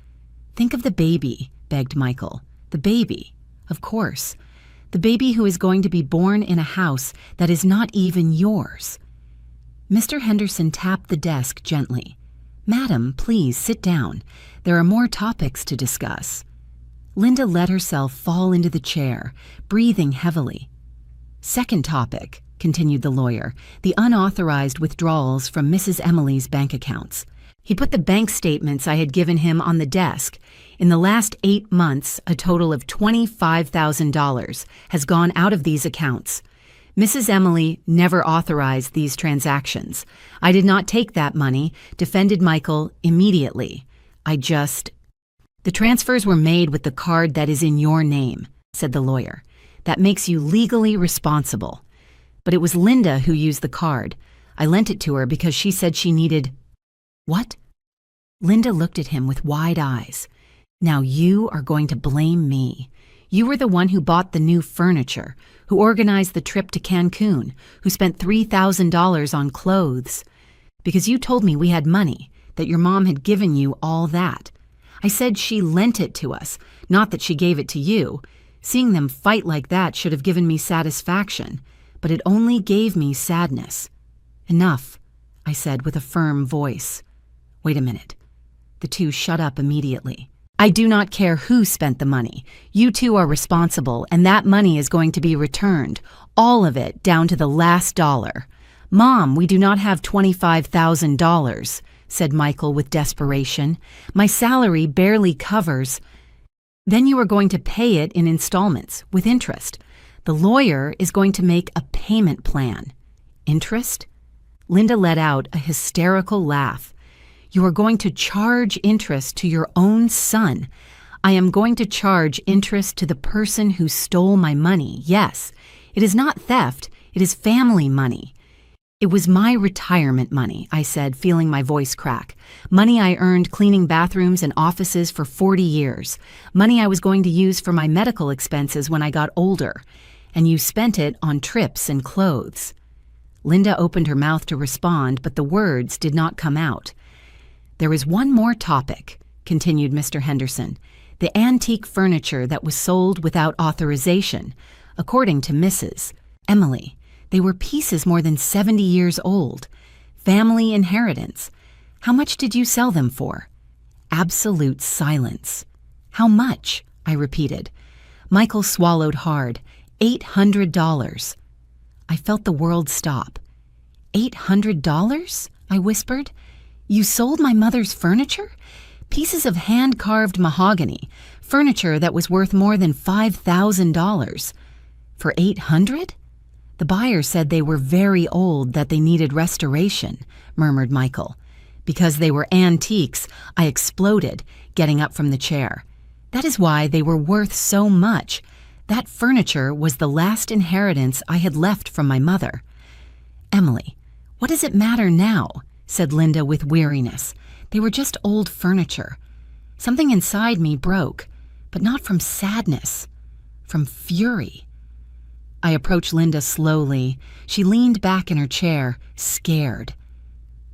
Think of the baby," begged Michael. "The baby, of course. The baby who is going to be born in a house that is not even yours." Mr. Henderson tapped the desk gently. "Madam, please sit down. There are more topics to discuss." Linda let herself fall into the chair, breathing heavily. "Second topic," continued the lawyer, "the unauthorized withdrawals from Mrs. Emily's bank accounts. He put the bank statements I had given him on the desk. In the last 8 months, a total of $25,000 has gone out of these accounts. Mrs. Emily never authorized these transactions. I did not take that money," defended Michael immediately. "The transfers were made with the card that is in your name," said the lawyer. "That makes you legally responsible. But it was Linda who used the card. I lent it to her because she said she needed—" "What?" Linda looked at him with wide eyes. "Now you are going to blame me. You were the one who bought the new furniture, who organized the trip to Cancun, who spent $3,000 on clothes. Because you told me we had money, that your mom had given you all that. I said she lent it to us, not that she gave it to you. Seeing them fight like that should have given me satisfaction, but it only gave me sadness." "Enough," I said with a firm voice. "Wait a minute." The two shut up immediately. "I do not care who spent the money. You two are responsible, and that money is going to be returned, all of it, down to the last dollar." "Mom, we do not have $25,000, said Michael with desperation. "My salary barely covers—" "Then you are going to pay it in installments, with interest. The lawyer is going to make a payment plan." "Interest?" Linda let out a hysterical laugh. "You are going to charge interest to your own son. I am going to charge interest to the person who stole my money, yes. It is not theft, it is family money." "It was my retirement money," I said, feeling my voice crack. "Money I earned cleaning bathrooms and offices for 40 years. Money I was going to use for my medical expenses when I got older. And you spent it on trips and clothes." Linda opened her mouth to respond, but the words did not come out. "There is one more topic," continued Mr. Henderson. "The antique furniture that was sold without authorization. According to Mrs. Emily, they were pieces more than 70 years old. Family inheritance. How much did you sell them for?" Absolute silence. "How much?" I repeated. Michael swallowed hard. $800. I felt the world stop. $800? I whispered. "You sold my mother's furniture? Pieces of hand-carved mahogany, furniture that was worth more than $5,000. For $800? The buyer said they were very old, that they needed restoration," murmured Michael. "Because they were antiques," I exploded, getting up from the chair. "That is why they were worth so much. That furniture was the last inheritance I had left from my mother." "Emily, what does it matter now?" said Linda with weariness. "They were just old furniture. Something inside me broke, but not from sadness, from fury." I approached Linda slowly. She leaned back in her chair, scared.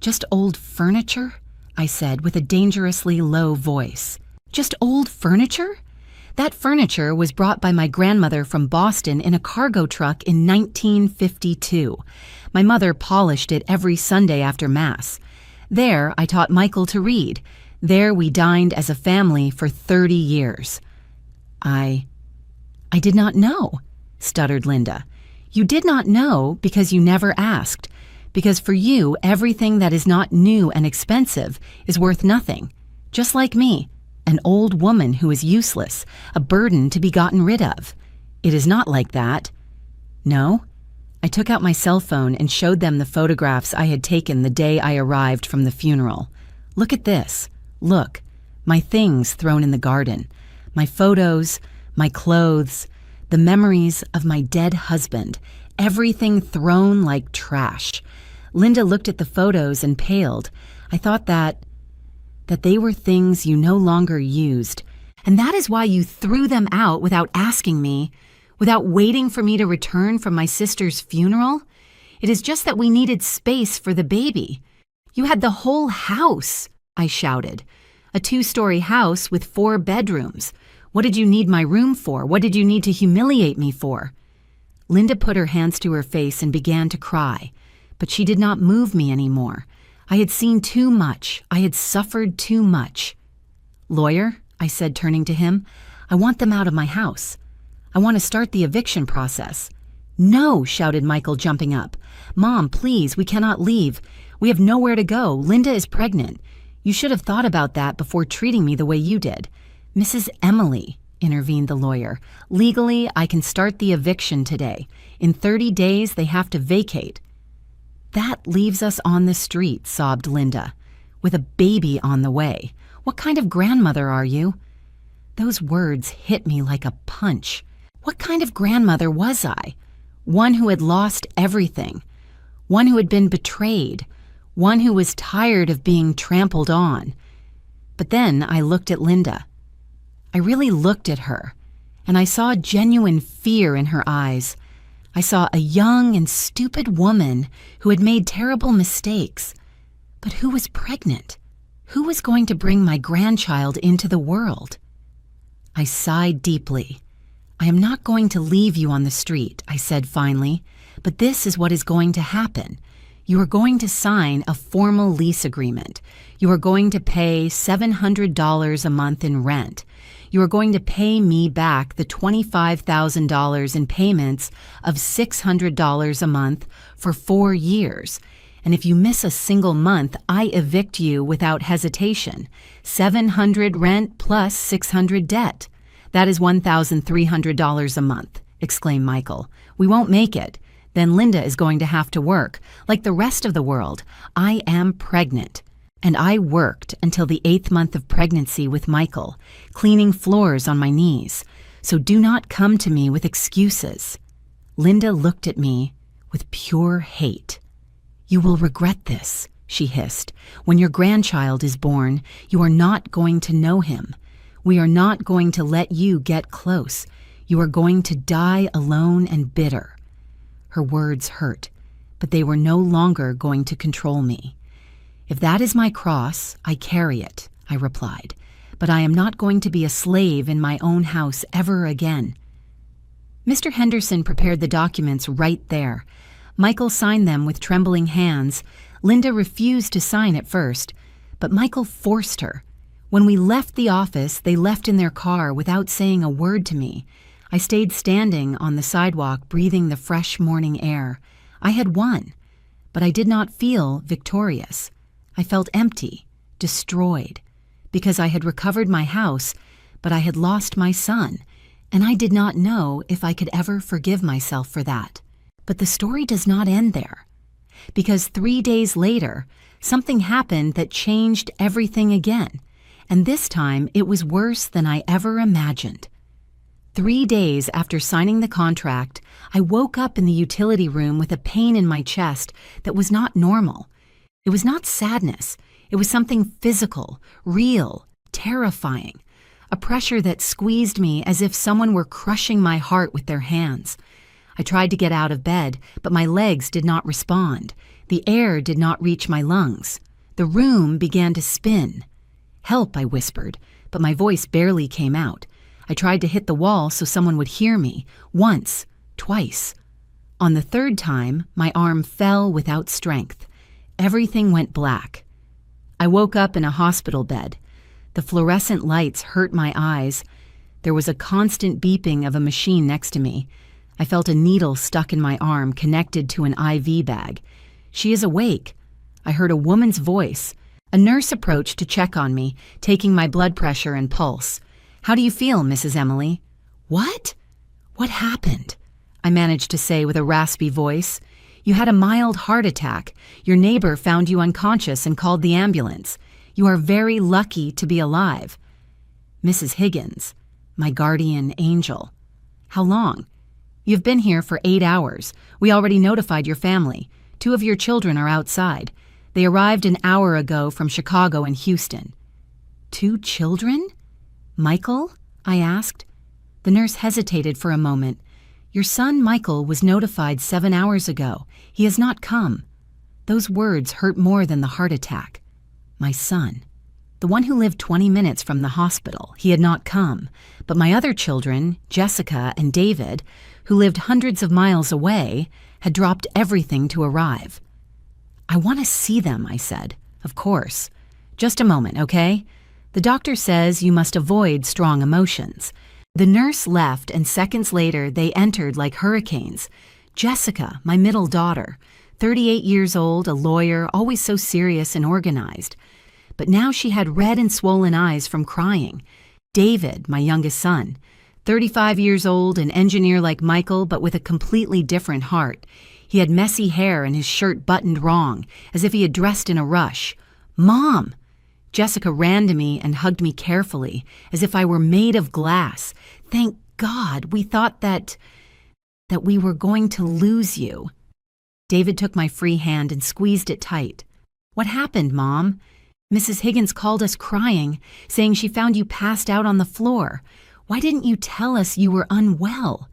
"Just old furniture?" I said with a dangerously low voice. "Just old furniture? That furniture was brought by my grandmother from Boston in a cargo truck in 1952. My mother polished it every Sunday after Mass. There I taught Michael to read. There we dined as a family for 30 years. "I did not know," stuttered Linda. "You did not know because you never asked. Because for you, everything that is not new and expensive is worth nothing. Just like me, an old woman who is useless, a burden to be gotten rid of. It is not like that." "No?" I took out my cell phone and showed them the photographs I had taken the day I arrived from the funeral. "Look at this. Look, my things thrown in the garden. My photos, my clothes, the memories of my dead husband, everything thrown like trash." Linda looked at the photos and paled. "I thought that they were things you no longer used. And that is why you threw them out without asking me, without waiting for me to return from my sister's funeral? It is just that we needed space for the baby. You had the whole house," I shouted. "A 2-story house with 4 bedrooms. What did you need my room for? What did you need to humiliate me for?" Linda put her hands to her face and began to cry, but she did not move me anymore. I had seen too much. I had suffered too much. "Lawyer," I said, turning to him, "I want them out of my house. I want to start the eviction process." "No," shouted Michael, jumping up. "Mom, please, we cannot leave. We have nowhere to go. Linda is pregnant. You should have thought about that before treating me the way you did." "Mrs. Emily," intervened the lawyer, "legally, I can start the eviction today. In 30 days, they have to vacate." "That leaves us on the street," sobbed Linda, "with a baby on the way. What kind of grandmother are you?" Those words hit me like a punch. What kind of grandmother was I? One who had lost everything. One who had been betrayed. One who was tired of being trampled on. But then I looked at Linda. I really looked at her, and I saw genuine fear in her eyes. I saw a young and stupid woman who had made terrible mistakes. But who was pregnant? Who was going to bring my grandchild into the world? I sighed deeply. "I am not going to leave you on the street," I said finally, "but this is what is going to happen. You are going to sign a formal lease agreement. You are going to pay $700 a month in rent. You are going to pay me back the $25,000 in payments of $600 a month for 4 years. And if you miss a single month, I evict you without hesitation. $700 rent plus $600 debt. That is $1,300 a month," exclaimed Michael. "We won't make it. Then Linda is going to have to work. Like the rest of the world, I am pregnant." And I worked until the 8th month of pregnancy with Michael, cleaning floors on my knees. So do not come to me with excuses. Linda looked at me with pure hate. "You will regret this," she hissed. "When your grandchild is born, you are not going to know him. We are not going to let you get close. You are going to die alone and bitter." Her words hurt, but they were no longer going to control me. "If that is my cross, I carry it," I replied, "but I am not going to be a slave in my own house ever again." Mr. Henderson prepared the documents right there. Michael signed them with trembling hands. Linda refused to sign at first, but Michael forced her. When we left the office, they left in their car without saying a word to me. I stayed standing on the sidewalk, breathing the fresh morning air. I had won, but I did not feel victorious. I felt empty, destroyed, because I had recovered my house, but I had lost my son, and I did not know if I could ever forgive myself for that. But the story does not end there, because 3 days later, something happened that changed everything again, and this time it was worse than I ever imagined. 3 days after signing the contract, I woke up in the utility room with a pain in my chest that was not normal. It was not sadness. It was something physical, real, terrifying. A pressure that squeezed me as if someone were crushing my heart with their hands. I tried to get out of bed, but my legs did not respond. The air did not reach my lungs. The room began to spin. "Help," I whispered, but my voice barely came out. I tried to hit the wall so someone would hear me. Once, twice. On the 3rd time, my arm fell without strength. Everything went black. I woke up in a hospital bed. The fluorescent lights hurt my eyes. There was a constant beeping of a machine next to me. I felt a needle stuck in my arm connected to an IV bag. She is awake. I heard a woman's voice. A nurse approached to check on me, taking my blood pressure and pulse. "How do you feel, Mrs. Emily?" "What? What happened?" I managed to say with a raspy voice. "You had a mild heart attack. Your neighbor found you unconscious and called the ambulance. You are very lucky to be alive." "Mrs. Higgins, my guardian angel. How long?" "You've been here for 8 hours. We already notified your family. 2 of your children are outside. They arrived an hour ago from Chicago and Houston." "2 children? Michael?" I asked. The nurse hesitated for a moment. "Your son Michael was notified 7 hours ago. He has not come." Those words hurt more than the heart attack. My son. The one who lived 20 minutes from the hospital. He had not come. But my other children, Jessica and David, who lived hundreds of miles away, had dropped everything to arrive. "I want to see them," I said. "Of course. Just a moment, okay? The doctor says you must avoid strong emotions." The nurse left, and seconds later they entered like hurricanes. Jessica, my middle daughter, 38 years old, a lawyer, always so serious and organized. But now she had red and swollen eyes from crying. David, my youngest son, 35 years old, an engineer like Michael, but with a completely different heart. He had messy hair and his shirt buttoned wrong, as if he had dressed in a rush. "Mom!" Jessica ran to me and hugged me carefully, as if I were made of glass. "Thank God, we thought that we were going to lose you." David took my free hand and squeezed it tight. "What happened, Mom?" "Mrs. Higgins called us crying, saying she found you passed out on the floor. Why didn't you tell us you were unwell?"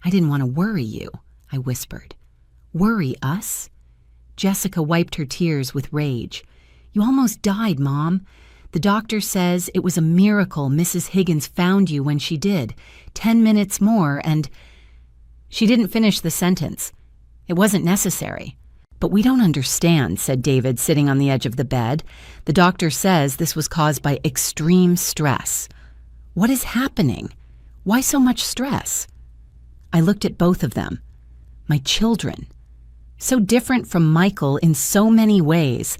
"I didn't want to worry you," I whispered. "Worry us?" Jessica wiped her tears with rage. "You almost died, Mom. The doctor says it was a miracle Mrs. Higgins found you when she did. 10 minutes more and—" She didn't finish the sentence. It wasn't necessary. "But we don't understand," said David, sitting on the edge of the bed. "The doctor says this was caused by extreme stress." "What is happening? Why so much stress?" I looked at both of them. My children. So different from Michael in so many ways.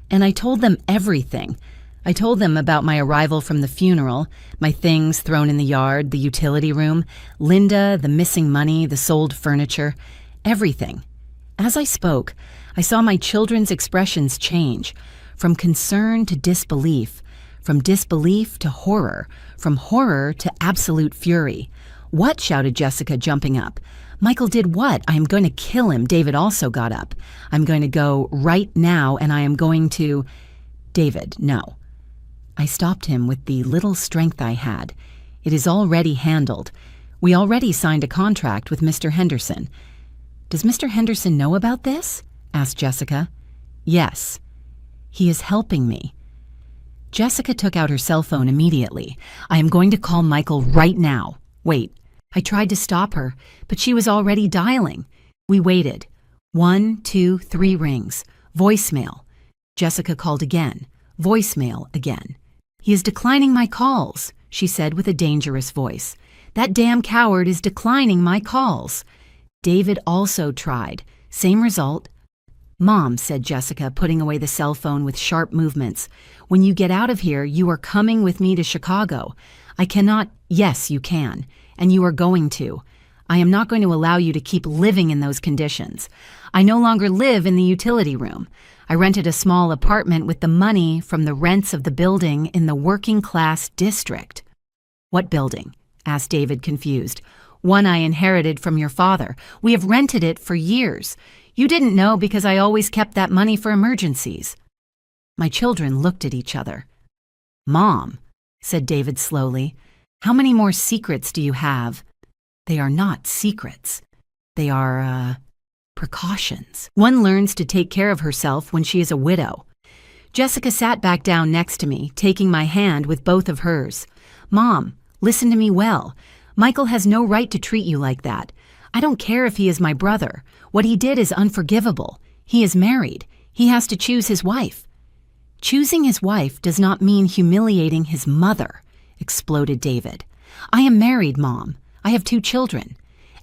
And I told them everything. I told them about my arrival from the funeral, my things thrown in the yard, the utility room, Linda, the missing money, the sold furniture, everything. As I spoke, I saw my children's expressions change, from concern to disbelief, from disbelief to horror, from horror to absolute fury. "What?" shouted Jessica, jumping up. "Michael did what? I am going to kill him." David also got up. "I'm going to go right now, and I am going to—" "David, no." I stopped him with the little strength I had. "It is already handled. We already signed a contract with Mr. Henderson." "Does Mr. Henderson know about this?" asked Jessica. "Yes. He is helping me." Jessica took out her cell phone immediately. "I am going to call Michael right now." "Wait." I tried to stop her, but she was already dialing. We waited. 1, 2, 3 rings. Voicemail. Jessica called again. Voicemail again. "He is declining my calls," she said with a dangerous voice. "That damn coward is declining my calls." David also tried. Same result. "Mom," said Jessica, putting away the cell phone with sharp movements, "when you get out of here, you are coming with me to Chicago. I cannot—" "Yes, you can. And you are going to. I am not going to allow you to keep living in those conditions. I no longer live in the utility room. I rented a small apartment with the money from the rents of the building in the working-class district." "What building?" asked David, confused. "One I inherited from your father. We have rented it for years. You didn't know because I always kept that money for emergencies." My children looked at each other. "Mom," said David slowly, "how many more secrets do you have?" "They are not secrets. They are, precautions. One learns to take care of herself when she is a widow." Jessica sat back down next to me, taking my hand with both of hers. "Mom, listen to me well. Michael has no right to treat you like that. I don't care if he is my brother. What he did is unforgivable. He is married. He has to choose his wife." "Choosing his wife does not mean humiliating his mother," exploded David. I am married, Mom. I have 2 children.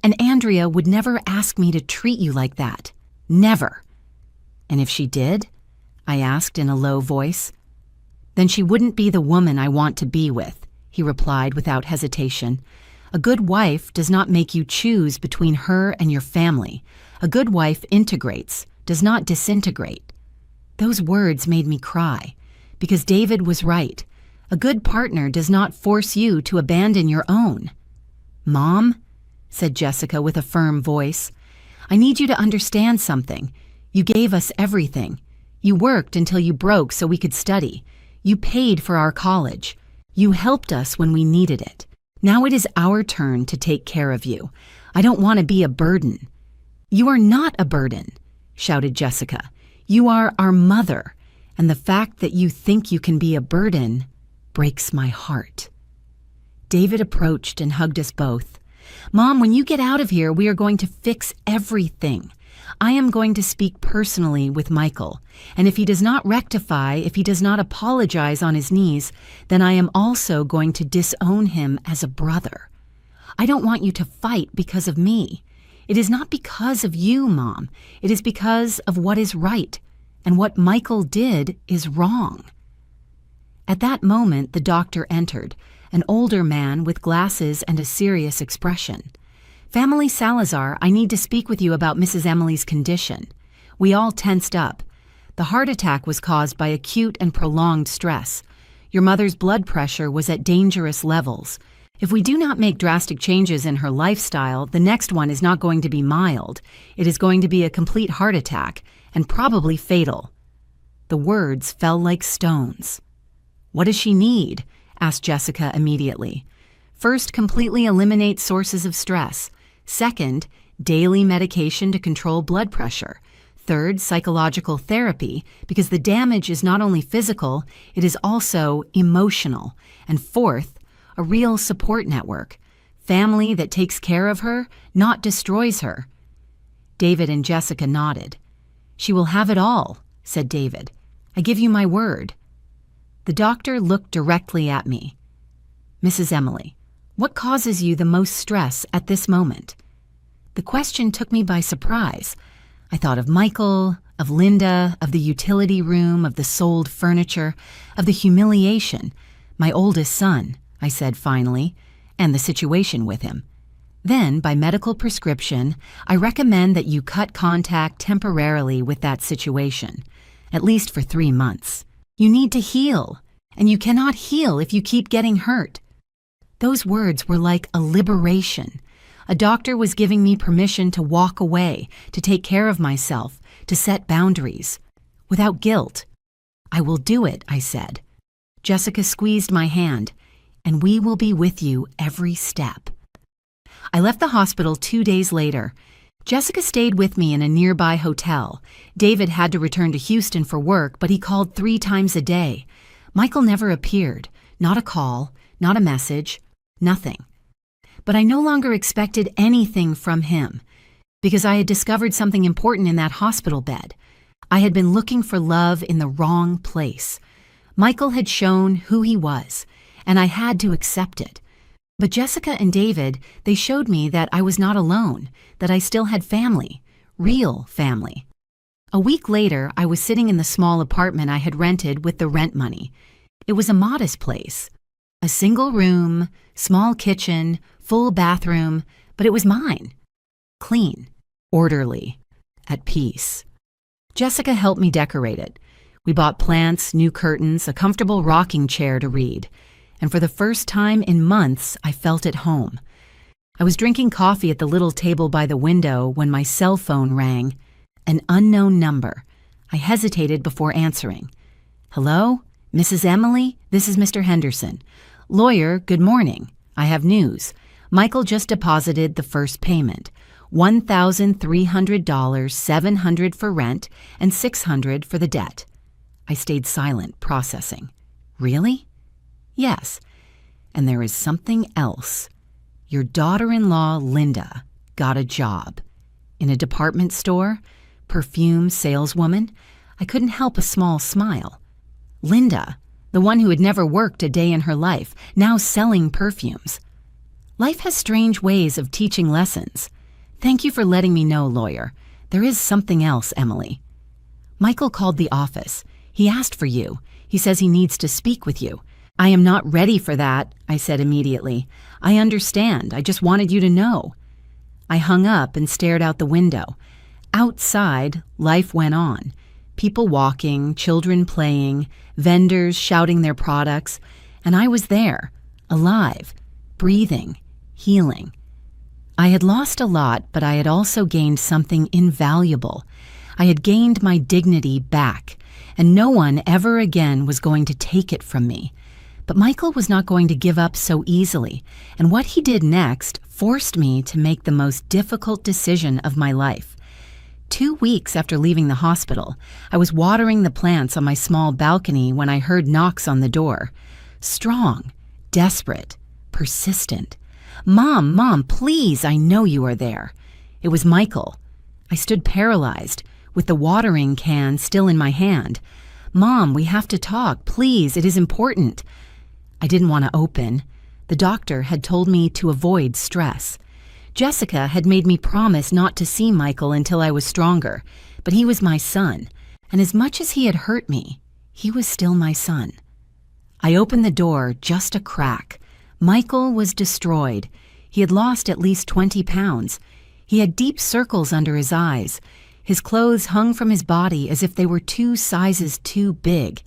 And Andrea would never ask me to treat you like that. Never. And if she did? I asked in a low voice. Then she wouldn't be the woman I want to be with, he replied without hesitation. A good wife does not make you choose between her and your family. A good wife integrates, does not disintegrate. Those words made me cry, because David was right. A good partner does not force you to abandon your own. Mom, said Jessica with a firm voice, I need you to understand something. You gave us everything. You worked until you broke so we could study. You paid for our college. You helped us when we needed it. Now it is our turn to take care of you. I don't want to be a burden. You are not a burden, shouted Jessica. You are our mother, and the fact that you think you can be a burden breaks my heart. David approached and hugged us both. Mom, when you get out of here, we are going to fix everything. I am going to speak personally with Michael, and if he does not rectify, if he does not apologize on his knees, then I am also going to disown him as a brother. I don't want you to fight because of me. It is not because of you, Mom. It is because of what is right, and what Michael did is wrong. At that moment, the doctor entered, an older man with glasses and a serious expression. Family Salazar, I need to speak with you about Mrs. Emily's condition. We all tensed up. The heart attack was caused by acute and prolonged stress. Your mother's blood pressure was at dangerous levels. If we do not make drastic changes in her lifestyle, the next one is not going to be mild. It is going to be a complete heart attack, and probably fatal. The words fell like stones. What does she need? Asked Jessica immediately. First, completely eliminate sources of stress. Second, daily medication to control blood pressure. Third, psychological therapy, because the damage is not only physical, it is also emotional. And fourth, a real support network. Family that takes care of her, not destroys her. David and Jessica nodded. She will have it all, said David. I give you my word. The doctor looked directly at me. Mrs. Emily, what causes you the most stress at this moment? The question took me by surprise. I thought of Michael, of Linda, of the utility room, of the sold furniture, of the humiliation. My oldest son, I said finally, and the situation with him. Then, by medical prescription, I recommend that you cut contact temporarily with that situation, at least for 3 months. You need to heal, and you cannot heal if you keep getting hurt. Those words were like a liberation. A doctor was giving me permission to walk away, to take care of myself, to set boundaries, without guilt. I will do it, I said. Jessica squeezed my hand, and we will be with you every step. I left the hospital 2 days later. Jessica stayed with me in a nearby hotel. David had to return to Houston for work, but he called 3 times a day. Michael never appeared. Not a call, not a message, nothing. But I no longer expected anything from him, because I had discovered something important in that hospital bed. I had been looking for love in the wrong place. Michael had shown who he was, and I had to accept it. But Jessica and David, they showed me that I was not alone, that I still had family, real family. A week later, I was sitting in the small apartment I had rented with the rent money. It was a modest place. A single room, small kitchen, full bathroom, but it was mine. Clean, orderly, at peace. Jessica helped me decorate it. We bought plants, new curtains, a comfortable rocking chair to read. And for the first time in months, I felt at home. I was drinking coffee at the little table by the window when my cell phone rang. An unknown number. I hesitated before answering. Hello? Mrs. Emily? This is Mr. Henderson. Lawyer, good morning. I have news. Michael just deposited the first payment. $1,300, $700 for rent, and $600 for the debt. I stayed silent, processing. Really? Yes. And there is something else. Your daughter-in-law, Linda, got a job. In a department store, perfume saleswoman. I couldn't help a small smile. Linda, the one who had never worked a day in her life, now selling perfumes. Life has strange ways of teaching lessons. Thank you for letting me know, lawyer. There is something else, Emily. Michael called the office. He asked for you. He says he needs to speak with you. I am not ready for that, I said immediately. I understand. I just wanted you to know. I hung up and stared out the window. Outside, life went on. People walking, children playing, vendors shouting their products, and I was there, alive, breathing, healing. I had lost a lot, but I had also gained something invaluable. I had gained my dignity back, and no one ever again was going to take it from me. But Michael was not going to give up so easily, and what he did next forced me to make the most difficult decision of my life. 2 weeks after leaving the hospital, I was watering the plants on my small balcony when I heard knocks on the door. Strong, desperate, persistent. Mom, please, I know you are there. It was Michael. I stood paralyzed, with the watering can still in my hand. Mom, we have to talk, please, it is important. I didn't want to open. The doctor had told me to avoid stress. Jessica had made me promise not to see Michael until I was stronger, but he was my son, and as much as he had hurt me, he was still my son. I opened the door just a crack. Michael was destroyed. He had lost at least 20 pounds. He had deep circles under his eyes. His clothes hung from his body as if they were 2 sizes too big.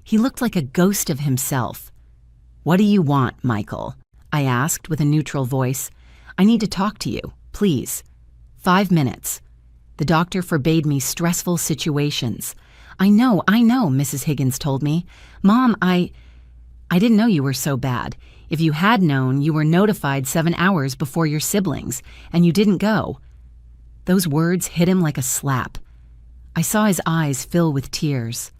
He looked like a ghost of himself. "What do you want, Michael?" I asked with a neutral voice. "I need to talk to you, please." 5 minutes. The doctor forbade me stressful situations. I know, Mrs. Higgins told me. Mom, I didn't know you were so bad. If you had known, you were notified 7 hours before your siblings, and you didn't go. Those words hit him like a slap. I saw his eyes fill with tears.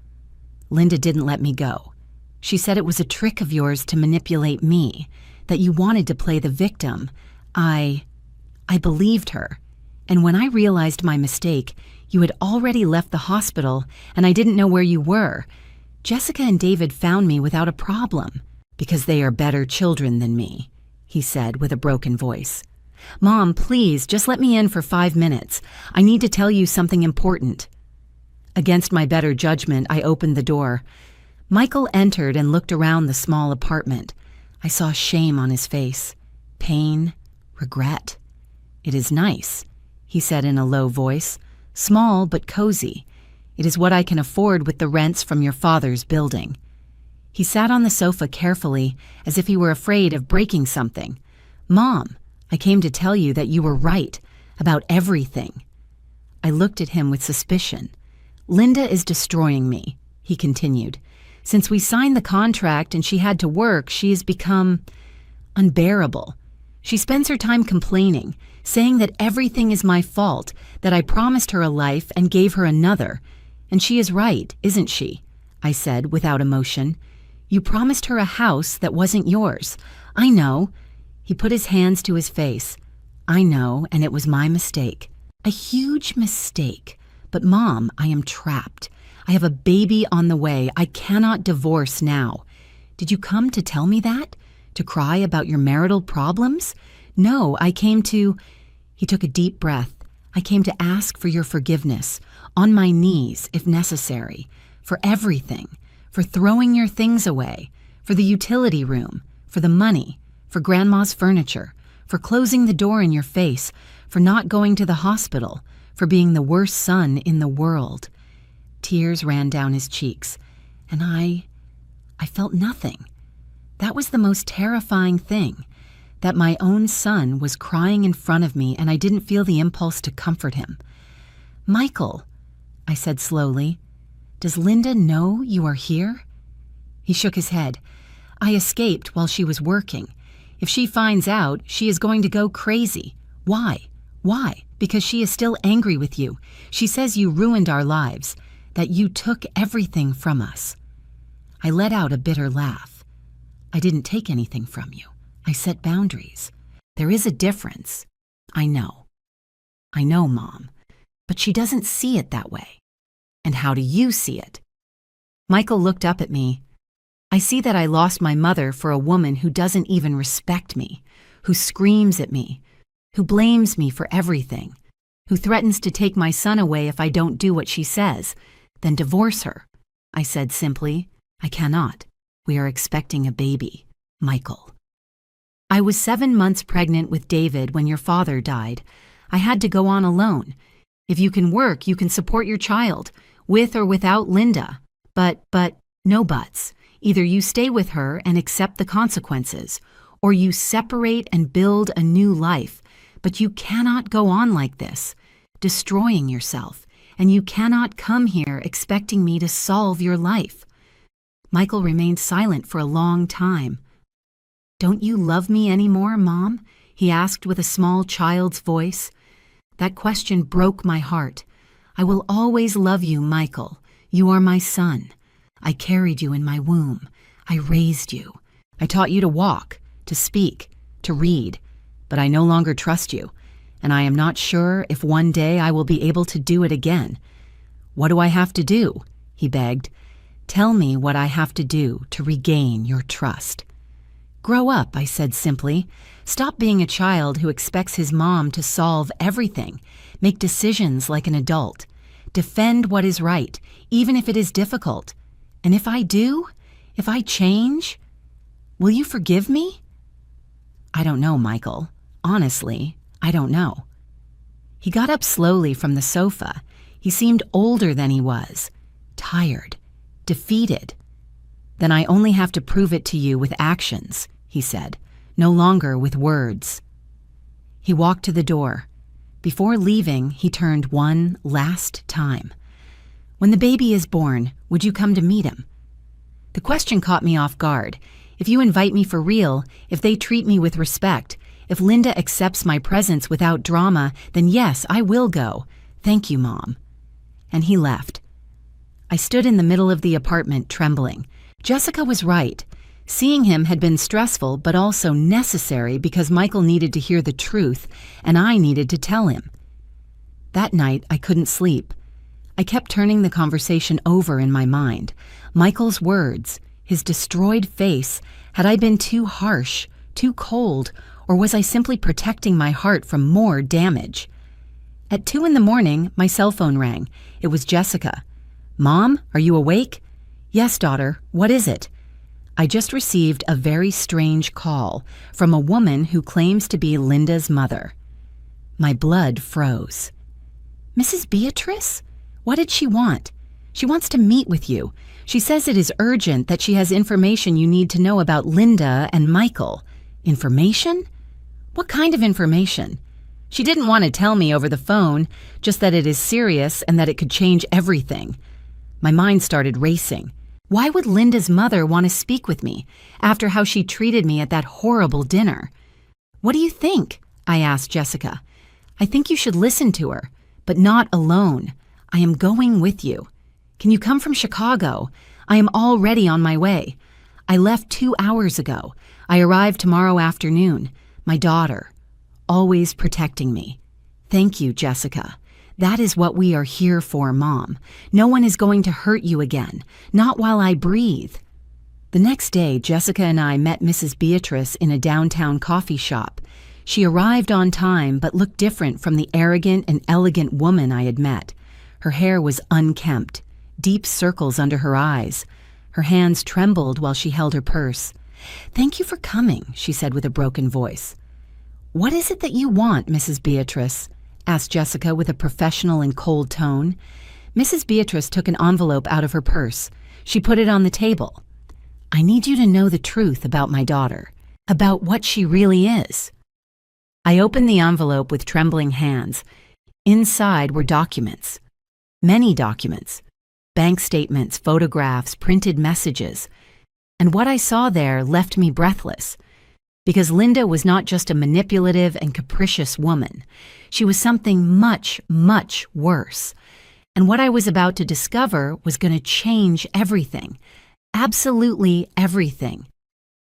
Linda didn't let me go. She said it was a trick of yours to manipulate me, that you wanted to play the victim. I believed her. And when I realized my mistake, you had already left the hospital, and I didn't know where you were. Jessica and David found me without a problem, because they are better children than me, he said with a broken voice. Mom, please, just let me in for 5 minutes. I need to tell you something important. Against my better judgment, I opened the door. Michael entered and looked around the small apartment. I saw shame on his face, pain, regret. It is nice, he said in a low voice. Small but cozy. It is what I can afford with the rents from your father's building. He sat on the sofa carefully, as if he were afraid of breaking something. Mom, I came to tell you that you were right about everything. I looked at him with suspicion. Linda is destroying me, he continued. Since we signed the contract and she had to work, she has become unbearable. She spends her time complaining, saying that everything is my fault, that I promised her a life and gave her another. And she is right, isn't she? I said without emotion. You promised her a house that wasn't yours. I know. He put his hands to his face. I know, and it was my mistake. A huge mistake. But Mom, I am trapped. I have a baby on the way. I cannot divorce now. Did you come to tell me that? To cry about your marital problems? No, I came to... He took a deep breath. I came to ask for your forgiveness, on my knees if necessary, for everything, for throwing your things away, for the utility room, for the money, for Grandma's furniture, for closing the door in your face, for not going to the hospital, for being the worst son in the world. Tears ran down his cheeks, and I felt nothing. That was the most terrifying thing, that my own son was crying in front of me and I didn't feel the impulse to comfort him. Michael, I said slowly, does Linda know you are here? He shook his head. I escaped while she was working. If she finds out, she is going to go crazy. Why? Why? Because she is still angry with you. She says you ruined our lives, that you took everything from us. I let out a bitter laugh. I didn't take anything from you. I set boundaries. There is a difference. I know, Mom, but she doesn't see it that way. And how do you see it? Michael looked up at me. I see that I lost my mother for a woman who doesn't even respect me, who screams at me, who blames me for everything, who threatens to take my son away if I don't do what she says, then divorce her. I said simply, I cannot. We are expecting a baby, Michael. I was 7 months pregnant with David when your father died. I had to go on alone. If you can work, you can support your child, with or without Linda. But no buts. Either you stay with her and accept the consequences, or you separate and build a new life. But you cannot go on like this, destroying yourself, and you cannot come here expecting me to solve your life. Michael remained silent for a long time. Don't you love me anymore, Mom? He asked with a small child's voice. That question broke my heart. I will always love you, Michael. You are my son. I carried you in my womb. I raised you. I taught you to walk, to speak, to read. But I no longer trust you, and I am not sure if one day I will be able to do it again. What do I have to do? He begged. Tell me what I have to do to regain your trust. Grow up, I said simply. Stop being a child who expects his mom to solve everything. Make decisions like an adult. Defend what is right, even if it is difficult. And if I do, if I change, will you forgive me? I don't know, Michael. Honestly, I don't know. He got up slowly from the sofa. He seemed older than he was, tired, defeated. Then I only have to prove it to you with actions, he said, no longer with words. He walked to the door. Before leaving, he turned one last time. When the baby is born, would you come to meet him? The question caught me off guard. If you invite me for real, if they treat me with respect, if Linda accepts my presence without drama, then yes, I will go. Thank you, Mom. And he left. I stood in the middle of the apartment, trembling. Jessica was right. Seeing him had been stressful, but also necessary because Michael needed to hear the truth, and I needed to tell him. That night, I couldn't sleep. I kept turning the conversation over in my mind. Michael's words, his destroyed face. Had I been too harsh, too cold, or was I simply protecting my heart from more damage? At 2 a.m, my cell phone rang. It was Jessica. Mom, are you awake? Yes, daughter. What is it? I just received a very strange call from a woman who claims to be Linda's mother. My blood froze. Mrs. Beatrice? What did she want? She wants to meet with you. She says it is urgent, that she has information you need to know about Linda and Michael. Information? What kind of information? She didn't want to tell me over the phone, just that it is serious and that it could change everything. My mind started racing. Why would Linda's mother want to speak with me after how she treated me at that horrible dinner? What do you think? I asked Jessica. I think you should listen to her, but not alone. I am going with you. Can you come from Chicago? I am already on my way. I left 2 hours ago. I arrive tomorrow afternoon. My daughter, always protecting me. Thank you, Jessica. That is what we are here for, Mom. No one is going to hurt you again, not while I breathe. The next day, Jessica and I met Mrs. Beatrice in a downtown coffee shop. She arrived on time but looked different from the arrogant and elegant woman I had met. Her hair was unkempt, deep circles under her eyes. Her hands trembled while she held her purse. Thank you for coming, she said with a broken voice. What is it that you want, Mrs. Beatrice? Asked Jessica with a professional and cold tone. Mrs. Beatrice took an envelope out of her purse. She put it on the table. I need you to know the truth about my daughter, about what she really is. I opened the envelope with trembling hands. Inside were documents. Many documents. Bank statements, photographs, printed messages. And what I saw there left me breathless. Because Linda was not just a manipulative and capricious woman. She was something much, much worse. And what I was about to discover was going to change everything. Absolutely everything.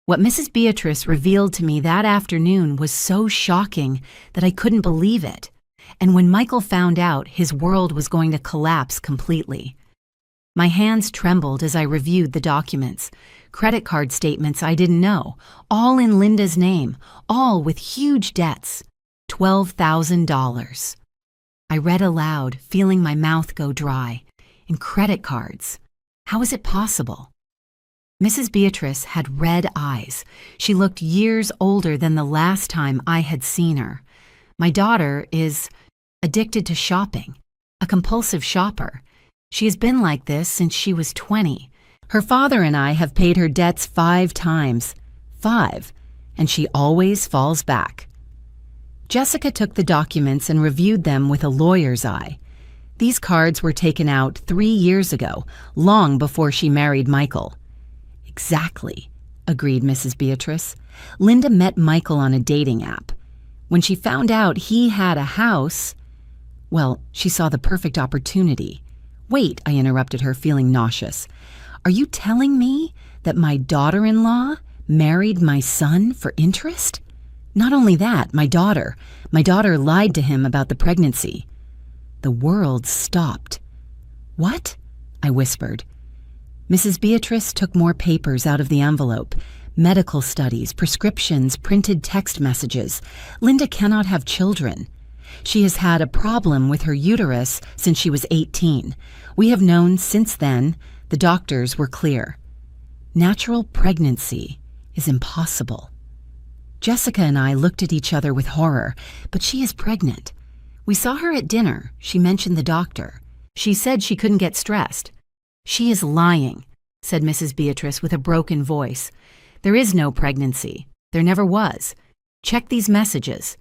What Mrs. Beatrice revealed to me that afternoon was so shocking that I couldn't believe it. And when Michael found out, his world was going to collapse completely. My hands trembled as I reviewed the documents. Credit card statements I didn't know, all in Linda's name, all with huge debts. $12,000. I read aloud, feeling my mouth go dry. And credit cards. How is it possible? Mrs. Beatrice had red eyes. She looked years older than the last time I had seen her. My daughter is addicted to shopping, a compulsive shopper. She has been like this since she was 20. Her father and I have paid her debts 5 times. 5. And she always falls back. Jessica took the documents and reviewed them with a lawyer's eye. These cards were taken out 3 years ago, long before she married Michael. Exactly, agreed Mrs. Beatrice. Linda met Michael on a dating app. When she found out he had a house, well, she saw the perfect opportunity. Wait, I interrupted her, feeling nauseous. Are you telling me that my daughter-in-law married my son for interest? Not only that, my daughter lied to him about the pregnancy. The world stopped. What? I whispered. Mrs. Beatrice took more papers out of the envelope. Medical studies, prescriptions, printed text messages. Linda cannot have children. She has had a problem with her uterus since she was 18. We have known since then. The doctors were clear. Natural pregnancy is impossible. Jessica and I looked at each other with horror, but she is pregnant. We saw her at dinner. She mentioned the doctor. She said she couldn't get stressed. She is lying, said Mrs. Beatrice with a broken voice. There is no pregnancy. There never was. Check these messages.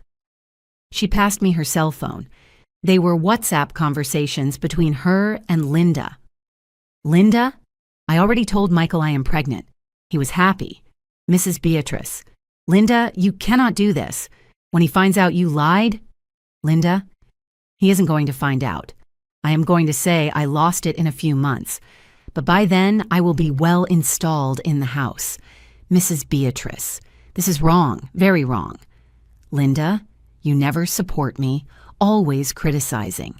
She passed me her cell phone. They were WhatsApp conversations between her and Linda. Linda? I already told Michael I am pregnant. He was happy. Mrs. Beatrice. Linda, you cannot do this. When he finds out you lied, Linda, he isn't going to find out. I am going to say I lost it in a few months, but by then I will be well installed in the house. Mrs. Beatrice, this is wrong, very wrong. Linda, you never support me, always criticizing.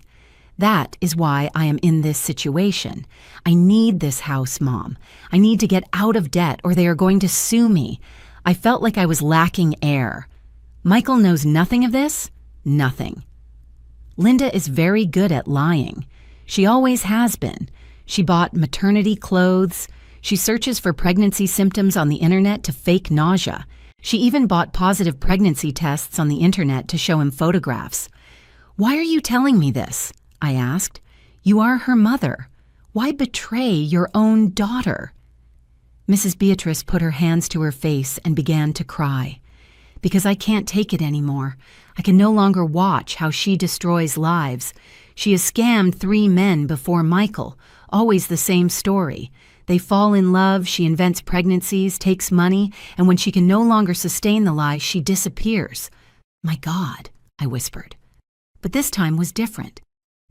That is why I am in this situation. I need this house, Mom. I need to get out of debt or they are going to sue me. I felt like I was lacking air. Michael knows nothing of this? Nothing. Linda is very good at lying. She always has been. She bought maternity clothes. She searches for pregnancy symptoms on the internet to fake nausea. She even bought positive pregnancy tests on the internet to show him photographs. Why are you telling me this? I asked. You are her mother. Why betray your own daughter? Mrs. Beatrice put her hands to her face and began to cry. Because I can't take it anymore. I can no longer watch how she destroys lives. She has scammed 3 men before Michael. Always the same story. They fall in love, she invents pregnancies, takes money, and when she can no longer sustain the lie, she disappears. My God, I whispered. But this time was different.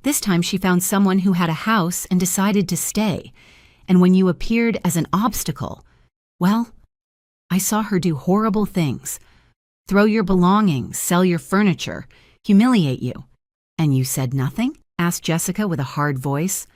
This time she found someone who had a house and decided to stay. And when you appeared as an obstacle, well, I saw her do horrible things. Throw your belongings, sell your furniture, humiliate you. And you said nothing? Asked Jessica with a hard voice.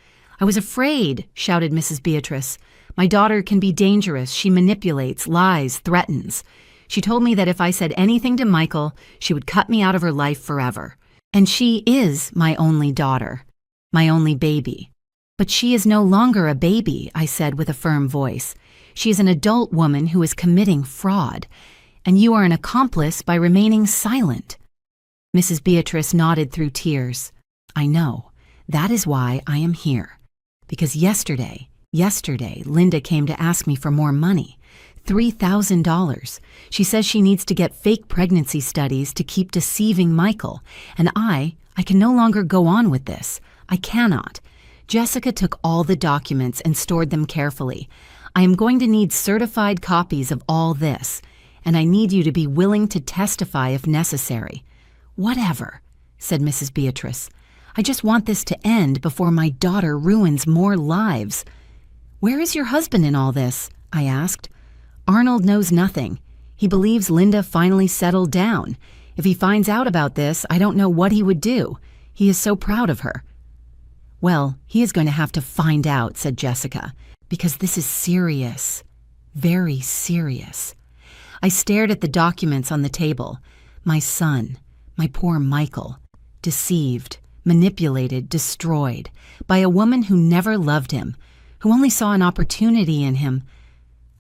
I was afraid, shouted Mrs. Beatrice. My daughter can be dangerous. She manipulates, lies, threatens. She told me that if I said anything to Michael, she would cut me out of her life forever. And she is my only daughter, my only baby. But she is no longer a baby, I said with a firm voice. She is an adult woman who is committing fraud. And you are an accomplice by remaining silent. Mrs. Beatrice nodded through tears. I know. That is why I am here. Because yesterday, Linda came to ask me for more money. $3,000. She says she needs to get fake pregnancy studies to keep deceiving Michael. And I can no longer go on with this. I cannot. Jessica took all the documents and stored them carefully. I am going to need certified copies of all this. And I need you to be willing to testify if necessary. Whatever, said Mrs. Beatrice. I just want this to end before my daughter ruins more lives. Where is your husband in all this? I asked. Arnold knows nothing. He believes Linda finally settled down. If he finds out about this, I don't know what he would do. He is so proud of her. Well, he is going to have to find out, said Jessica, because this is serious. Very serious. I stared at the documents on the table. My son, my poor Michael, deceived, manipulated, destroyed by a woman who never loved him, who only saw an opportunity in him.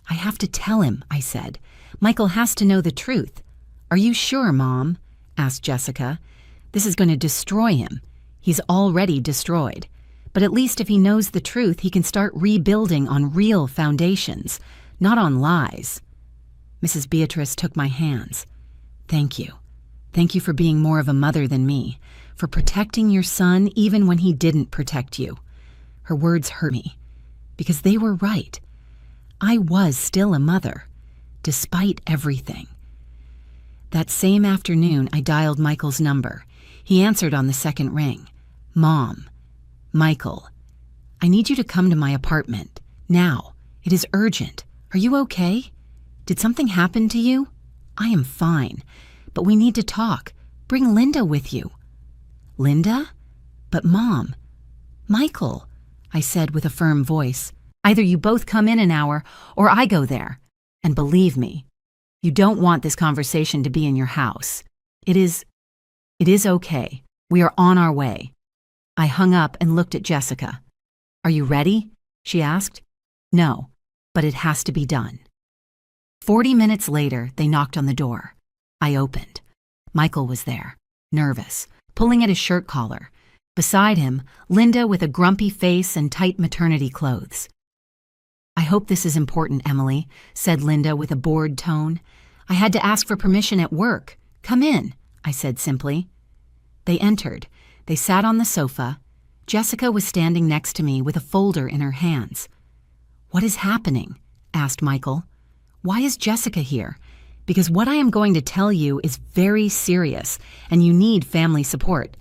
I have to tell him, I said. Michael has to know the truth. Are you sure, Mom? Asked Jessica. This is going to destroy him. He's already destroyed. But at least if he knows the truth, he can start rebuilding on real foundations, not on lies. Mrs. Beatrice took my hands. Thank you. Thank you for being more of a mother than me, for protecting your son even when he didn't protect you. Her words hurt me, because they were right. I was still a mother, despite everything. That same afternoon, I dialed Michael's number. He answered on the second ring. Mom, Michael, I need you to come to my apartment. Now. It is urgent. Are you okay? Did something happen to you? I am fine, but we need to talk. Bring Linda with you. Linda? But Mom, Michael, I said with a firm voice. Either you both come in an hour or I go there. And believe me, you don't want this conversation to be in your house. It is okay. We are on our way. I hung up and looked at Jessica. Are you ready? She asked. No, but it has to be done. 40 minutes later, they knocked on the door. I opened. Michael was there, nervous, pulling at his shirt collar. Beside him, Linda with a grumpy face and tight maternity clothes. I hope this is important, Emily, said Linda with a bored tone. I had to ask for permission at work. Come in, I said simply. They entered. They sat on the sofa. Jessica was standing next to me with a folder in her hands. What is happening? Asked Michael. Why is Jessica here? Because what I am going to tell you is very serious, and you need family support.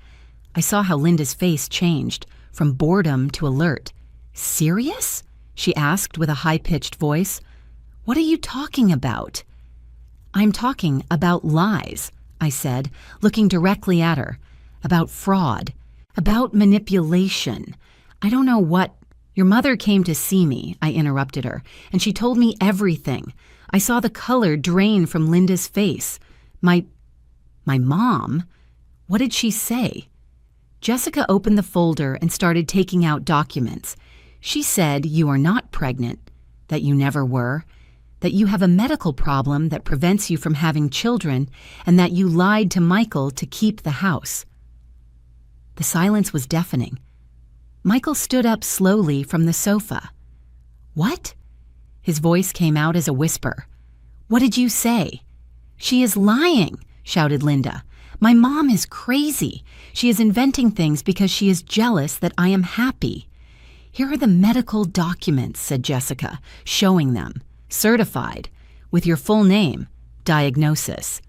I saw how Linda's face changed, from boredom to alert. Serious? She asked with a high-pitched voice. What are you talking about? I'm talking about lies, I said, looking directly at her. About fraud. About manipulation. I don't know what. Your mother came to see me, I interrupted her, and she told me everything. I saw the color drain from Linda's face. My mom? What did she say? Jessica opened the folder and started taking out documents. She said you are not pregnant, that you never were, that you have a medical problem that prevents you from having children, and that you lied to Michael to keep the house. The silence was deafening. Michael stood up slowly from the sofa. What? His voice came out as a whisper. What did you say? She is lying, shouted Linda. My mom is crazy. She is inventing things because she is jealous that I am happy. Here are the medical documents, said Jessica, showing them. Certified, with your full name, diagnosis.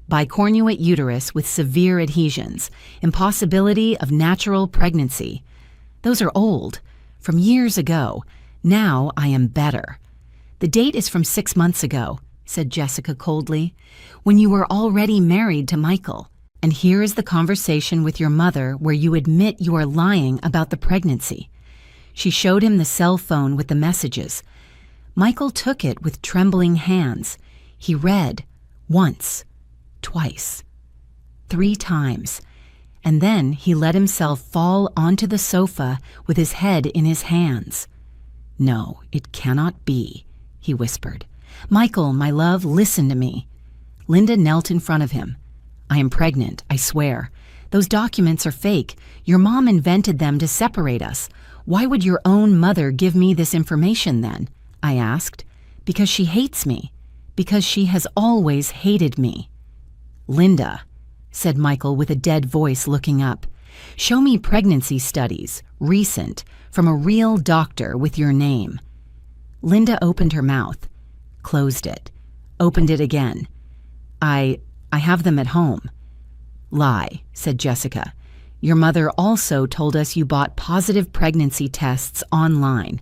Bicornuate uterus with severe adhesions, impossibility of natural pregnancy. Those are old, from years ago. Now I am better. The date is from 6 months ago, said Jessica coldly, when you were already married to Michael. And here is the conversation with your mother where you admit you are lying about the pregnancy. She showed him the cell phone with the messages. Michael took it with trembling hands. He read, once, twice, 3 times, and then he let himself fall onto the sofa with his head in his hands. No, it cannot be, he whispered. Michael, my love, listen to me. Linda knelt in front of him. I am pregnant, I swear. Those documents are fake. Your mom invented them to separate us. Why would your own mother give me this information then? I asked. Because she hates me. Because she has always hated me. Linda, said Michael with a dead voice looking up, show me pregnancy studies, recent, from a real doctor with your name. Linda opened her mouth, closed it, opened it again. I have them at home. Lie, said Jessica. Your mother also told us you bought positive pregnancy tests online,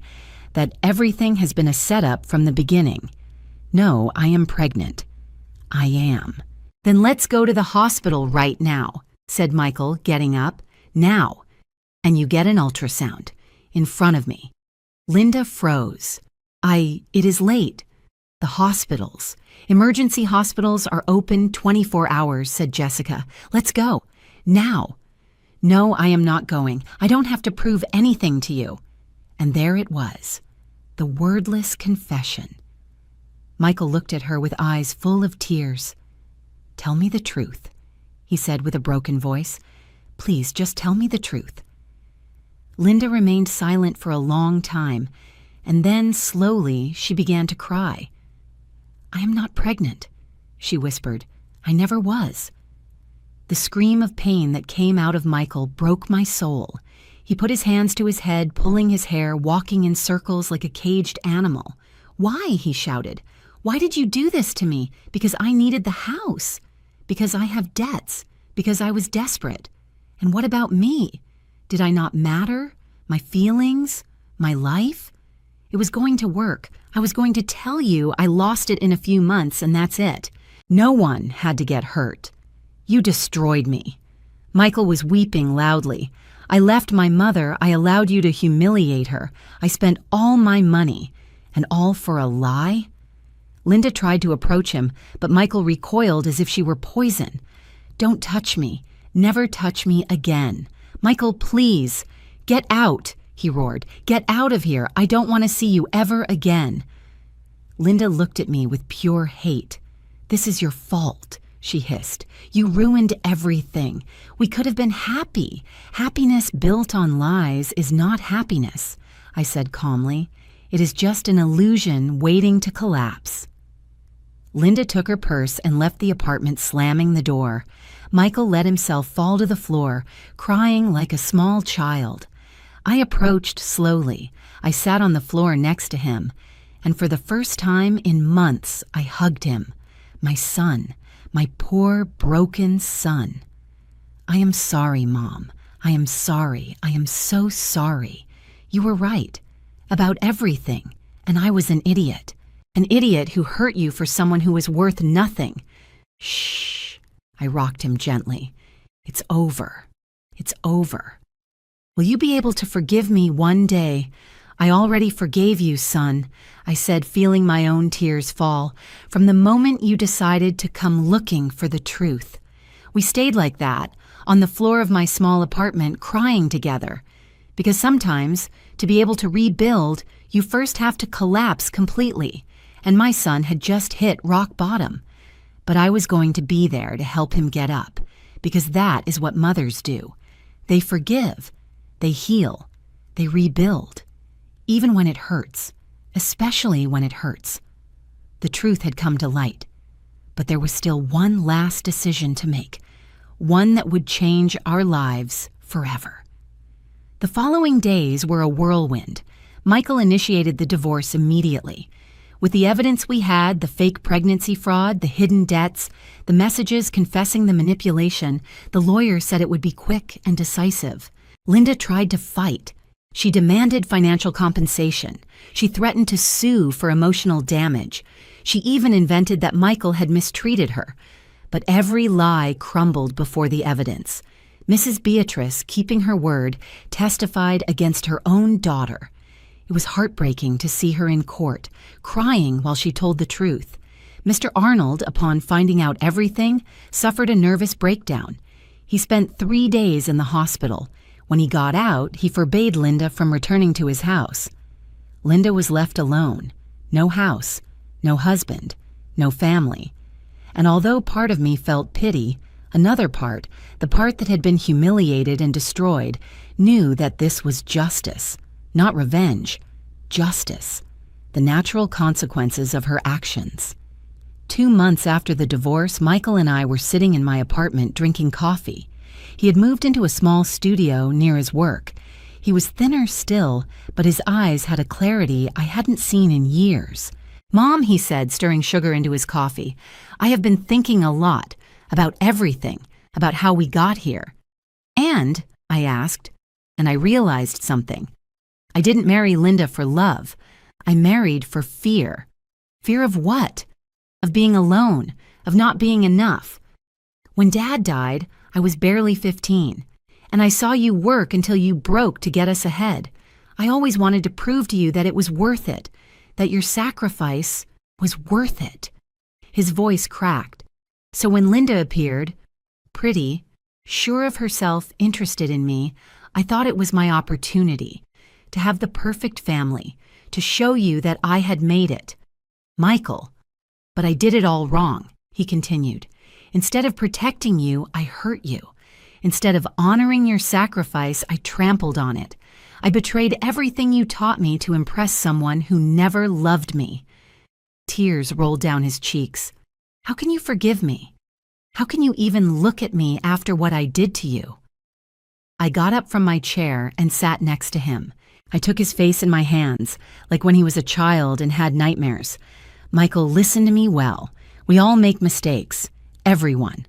that everything has been a setup from the beginning. No, I am pregnant. I am. Then let's go to the hospital right now, said Michael, getting up. Now. and you get an ultrasound. In front of me. Linda froze. It is late. The hospitals. Emergency hospitals are open 24 hours, said Jessica. Let's go. Now. No, I am not going. I don't have to prove anything to you. And there it was. The wordless confession. Michael looked at her with eyes full of tears. Tell me the truth, he said with a broken voice. Please, just tell me the truth. Linda remained silent for a long time, and then, slowly, she began to cry. I am not pregnant, she whispered. I never was. The scream of pain that came out of Michael broke my soul. He put his hands to his head, pulling his hair, walking in circles like a caged animal. Why? He shouted. Why did you do this to me? Because I needed the house. Because I have debts. Because I was desperate. And what about me? Did I not matter? My feelings? My life? It was going to work. I was going to tell you I lost it in a few months and that's it. No one had to get hurt. You destroyed me. Michael was weeping loudly. I left my mother. I allowed you to humiliate her. I spent all my money. And all for a lie? Linda tried to approach him, but Michael recoiled as if she were poison. Don't touch me. Never touch me again. Michael, please. Get out, he roared. Get out of here. I don't want to see you ever again. Linda looked at me with pure hate. This is your fault, she hissed. You ruined everything. We could have been happy. Happiness built on lies is not happiness, I said calmly. It is just an illusion waiting to collapse. Linda took her purse and left the apartment, slamming the door. Michael let himself fall to the floor, crying like a small child. I approached slowly. I sat on the floor next to him, and for the first time in months, I hugged him. My son, my poor, broken son. I am sorry, Mom. I am sorry. I am so sorry. You were right about everything, and I was an idiot. An idiot who hurt you for someone who was worth nothing. Shh. I rocked him gently. It's over. It's over. Will you be able to forgive me one day? I already forgave you, son, I said, feeling my own tears fall, from the moment you decided to come looking for the truth. We stayed like that, on the floor of my small apartment, crying together. Because sometimes, to be able to rebuild, you first have to collapse completely. And my son had just hit rock bottom. But I was going to be there to help him get up, because that is what mothers do. They forgive, they heal, they rebuild, even when it hurts, especially when it hurts. The truth had come to light, but there was still one last decision to make, one that would change our lives forever. The following days were a whirlwind. Michael initiated the divorce immediately. With the evidence we had, the fake pregnancy fraud, the hidden debts, the messages confessing the manipulation, the lawyer said it would be quick and decisive. Linda tried to fight. She demanded financial compensation. She threatened to sue for emotional damage. She even invented that Michael had mistreated her. But every lie crumbled before the evidence. Mrs. Beatrice, keeping her word, testified against her own daughter. It was heartbreaking to see her in court, crying while she told the truth. Mr. Arnold, upon finding out everything, suffered a nervous breakdown. He spent 3 days in the hospital. When he got out, he forbade Linda from returning to his house. Linda was left alone. No house, no husband, no family. And although part of me felt pity, another part, the part that had been humiliated and destroyed, knew that this was justice. Not revenge, justice, the natural consequences of her actions. 2 months after the divorce, Michael and I were sitting in my apartment drinking coffee. He had moved into a small studio near his work. He was thinner still, but his eyes had a clarity I hadn't seen in years. Mom, he said, stirring sugar into his coffee, I have been thinking a lot about everything, about how we got here. And, I asked, and I realized something. I didn't marry Linda for love. I married for fear. Fear of what? Of being alone, of not being enough. When Dad died, I was barely 15, and I saw you work until you broke to get us ahead. I always wanted to prove to you that it was worth it, that your sacrifice was worth it." His voice cracked. So when Linda appeared, pretty, sure of herself, interested in me, I thought it was my opportunity to have the perfect family, to show you that I had made it. "Michael, but I did it all wrong," he continued. "Instead of protecting you, I hurt you. Instead of honoring your sacrifice, I trampled on it. I betrayed everything you taught me to impress someone who never loved me." Tears rolled down his cheeks. "How can you forgive me? How can you even look at me after what I did to you?" I got up from my chair and sat next to him. I took his face in my hands, like when he was a child and had nightmares. "Michael, listen to me well. We all make mistakes. Everyone.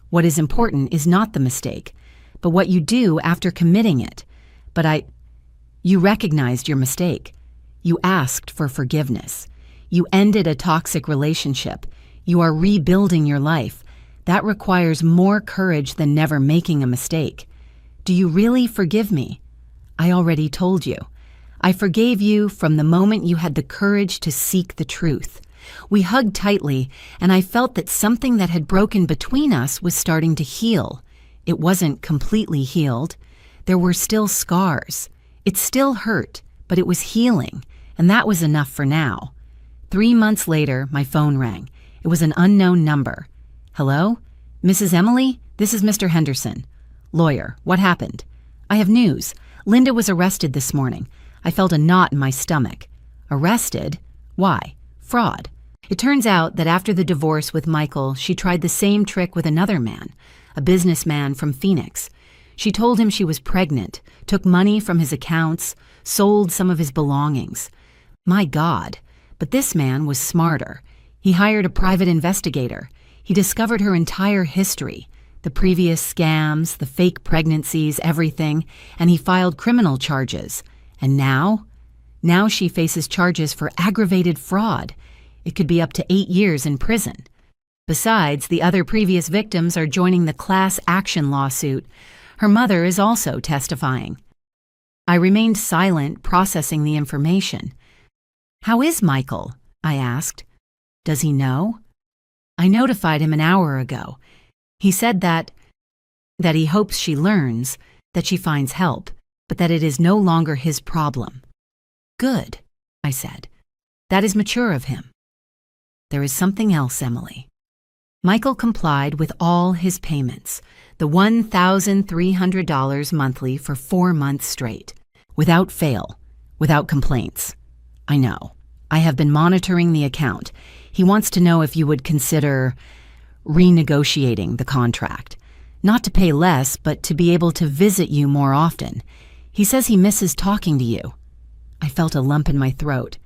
What is important is not the mistake, but what you do after committing it. You recognized your mistake. You asked for forgiveness. You ended a toxic relationship. You are rebuilding your life. That requires more courage than never making a mistake. Do you really forgive me? I already told you. I forgave you from the moment you had the courage to seek the truth. We hugged tightly, and I felt that something that had broken between us was starting to heal. It wasn't completely healed. There were still scars. It still hurt, but it was healing, and that was enough for now. 3 months later, my phone rang. It was an unknown number. "Hello? Mrs. Emily? This is Mr. Henderson. Lawyer, what happened? I have news. Linda was arrested this morning. I felt a knot in my stomach." "Arrested? Why?" "Fraud. It turns out that after the divorce with Michael, she tried the same trick with another man, a businessman from Phoenix. She told him she was pregnant, took money from his accounts, sold some of his belongings. My God, but this man was smarter. He hired a private investigator. He discovered her entire history, the previous scams, the fake pregnancies, everything, and he filed criminal charges. And now she faces charges for aggravated fraud. It could be up to 8 years in prison. Besides, the other previous victims are joining the class action lawsuit. Her mother is also testifying." I remained silent, processing the information. "How is Michael?" I asked. "Does he know?" "I notified him an hour ago. He said that he hopes she learns, that she finds help, but that it is no longer his problem." "Good," I said. "That is mature of him." "There is something else, Emily." Michael complied with all his payments, the $1,300 monthly for 4 months straight, without fail, without complaints. "I know. I have been monitoring the account. He wants to know if you would consider renegotiating the contract. Not to pay less, but to be able to visit you more often. He says he misses talking to you." I felt a lump in my throat.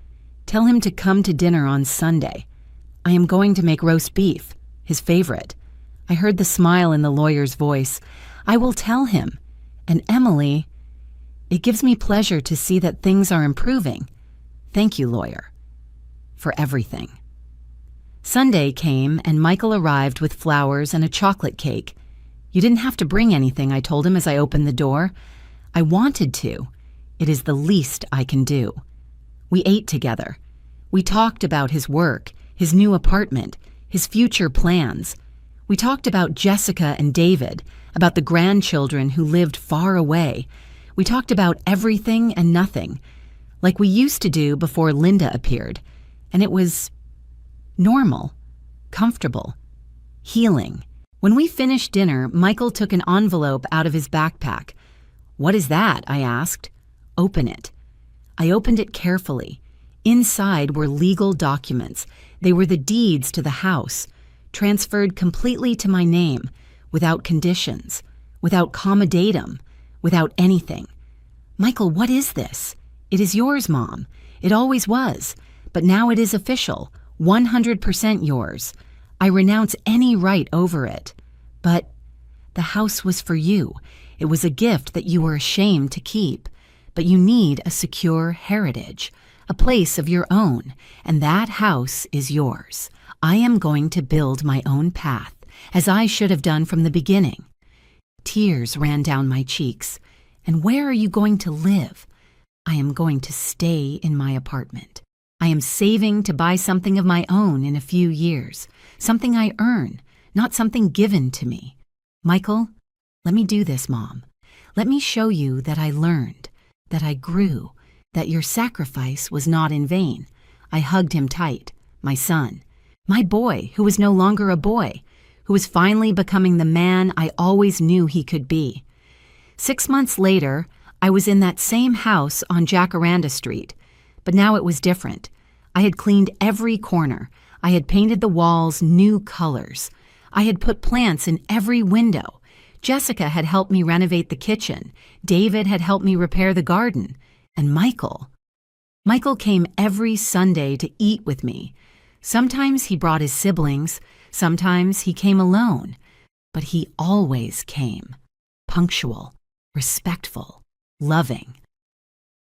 "Tell him to come to dinner on Sunday. I am going to make roast beef, his favorite." I heard the smile in the lawyer's voice. "I will tell him. And Emily, it gives me pleasure to see that things are improving. Thank you, lawyer, for everything." Sunday came, and Michael arrived with flowers and a chocolate cake. "You didn't have to bring anything," I told him as I opened the door. "I wanted to. It is the least I can do." We ate together. We talked about his work, his new apartment, his future plans. We talked about Jessica and David, about the grandchildren who lived far away. We talked about everything and nothing, like we used to do before Linda appeared. And it was normal, comfortable, healing. When we finished dinner, Michael took an envelope out of his backpack. "What is that?" I asked. "Open it." I opened it carefully. Inside were legal documents. They were the deeds to the house, transferred completely to my name, without conditions, without commoddatum, without anything. "Michael, what is this?" "It is yours, Mom. It always was. But now it is official, 100% yours. I renounce any right over it. But the house was for you. It was a gift that you were ashamed to keep. But you need a secure heritage, a place of your own, and that house is yours. I am going to build my own path, as I should have done from the beginning. Tears ran down my cheeks. And where are you going to live? I am going to stay in my apartment. I am saving to buy something of my own in a few years, something I earn, not something given to me. Michael, let me do this, Mom. Let me show you that I learned, that I grew, that your sacrifice was not in vain. I hugged him tight, my son, my boy who was no longer a boy, who was finally becoming the man I always knew he could be. 6 months later, I was in that same house on Jacaranda Street, but now it was different. I had cleaned every corner. I had painted the walls new colors. I had put plants in every window. Jessica had helped me renovate the kitchen. David had helped me repair the garden. And Michael came every Sunday to eat with me. Sometimes he brought his siblings. Sometimes he came alone. But he always came, punctual, respectful, loving.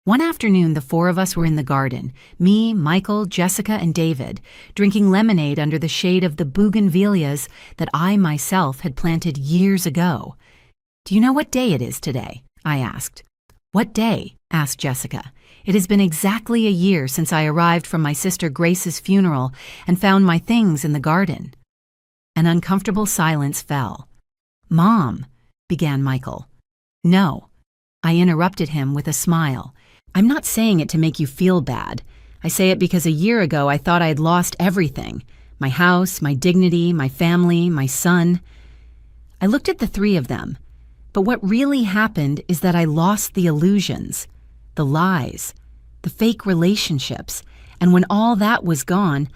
One afternoon, the 4 of us were in the garden, me, Michael, Jessica, and David, drinking lemonade under the shade of the bougainvilleas that I myself had planted years ago. "Do you know what day it is today?" I asked. "What day?" asked Jessica. "It has been exactly a year since I arrived from my sister Grace's funeral and found my things in the garden." An uncomfortable silence fell. "Mom," began Michael. "No," I interrupted him with a smile. "I'm not saying it to make you feel bad. I say it because a year ago I thought I had lost everything. My house, my dignity, my family, my son." I looked at the 3 of them. But what really happened is that I lost the illusions, the lies, the fake relationships, and when all that was gone,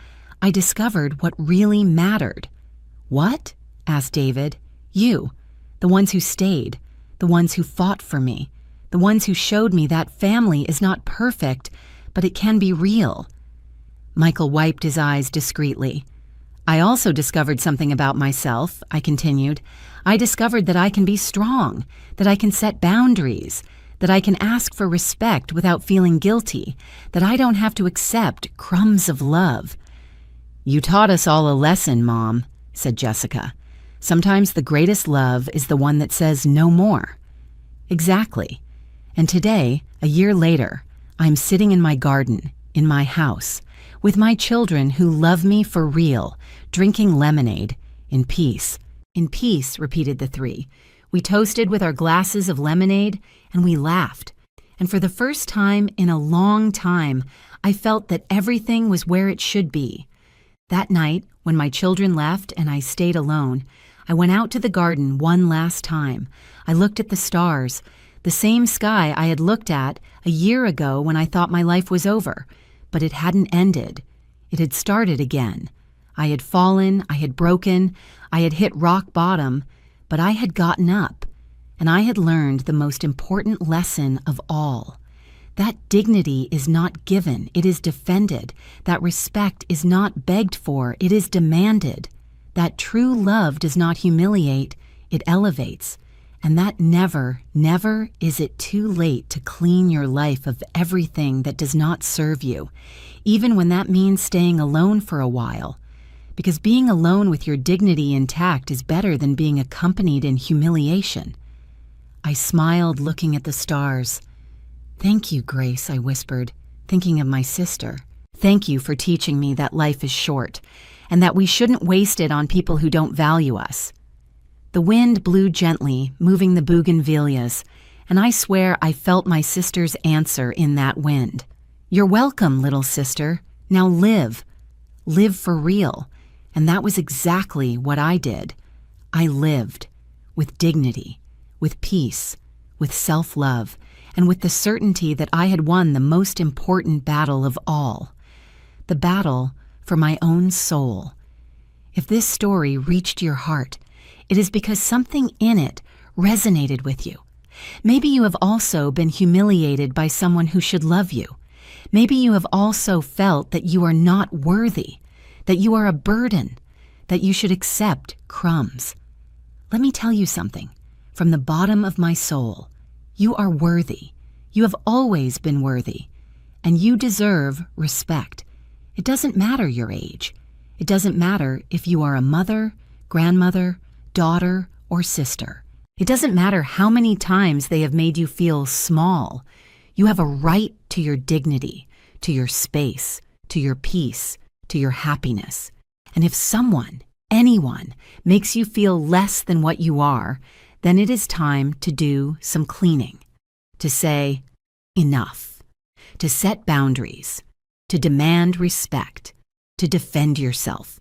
I discovered what really mattered. "What?" asked David. "You, the ones who stayed, the ones who fought for me, the ones who showed me that family is not perfect, but it can be real." Michael wiped his eyes discreetly. "I also discovered something about myself," I continued. "I discovered that I can be strong, that I can set boundaries, that I can ask for respect without feeling guilty, that I don't have to accept crumbs of love." "You taught us all a lesson, Mom," said Jessica. "Sometimes the greatest love is the one that says no more." Exactly. And today, a year later, I'm sitting in my garden, in my house, with my children who love me for real, drinking lemonade, in peace. "In peace," repeated the 3. We toasted with our glasses of lemonade, and we laughed. And for the first time in a long time, I felt that everything was where it should be. That night, when my children left and I stayed alone, I went out to the garden one last time. I looked at the stars, the same sky I had looked at a year ago when I thought my life was over. But it hadn't ended. It had started again. I had fallen, I had broken, I had hit rock bottom, but I had gotten up, and I had learned the most important lesson of all. That dignity is not given, it is defended. That respect is not begged for, it is demanded. That true love does not humiliate, it elevates. And that never, never is it too late to clean your life of everything that does not serve you, even when that means staying alone for a while. Because being alone with your dignity intact is better than being accompanied in humiliation. I smiled, looking at the stars. "Thank you, Grace," I whispered, thinking of my sister. "Thank you for teaching me that life is short, and that we shouldn't waste it on people who don't value us." The wind blew gently, moving the bougainvilleas, and I swear I felt my sister's answer in that wind. "You're welcome, little sister. Now live. Live for real." And that was exactly what I did. I lived, with dignity, with peace, with self-love, and with the certainty that I had won the most important battle of all, the battle for my own soul. If this story reached your heart, it is because something in it resonated with you. Maybe you have also been humiliated by someone who should love you. Maybe you have also felt that you are not worthy, that you are a burden, that you should accept crumbs. Let me tell you something. From the bottom of my soul, you are worthy. You have always been worthy, and you deserve respect. It doesn't matter your age. It doesn't matter if you are a mother, grandmother, daughter, or sister. It doesn't matter how many times they have made you feel small. You have a right to your dignity, to your space, to your peace, to your happiness. And if someone, anyone, makes you feel less than what you are, then it is time to do some cleaning, to say, enough, to set boundaries, to demand respect, to defend yourself.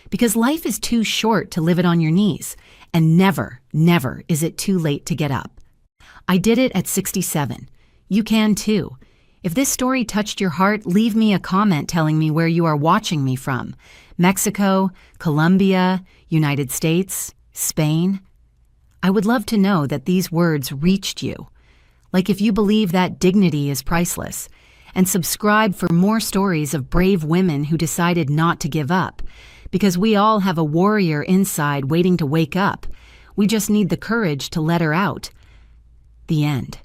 Because life is too short to live it on your knees, and never, never is it too late to get up. I did it at 67. You can too. If this story touched your heart, leave me a comment telling me where you are watching me from. Mexico, Colombia, United States, Spain. I would love to know that these words reached you. Like if you believe that dignity is priceless. And subscribe for more stories of brave women who decided not to give up. Because we all have a warrior inside waiting to wake up. We just need the courage to let her out. The end.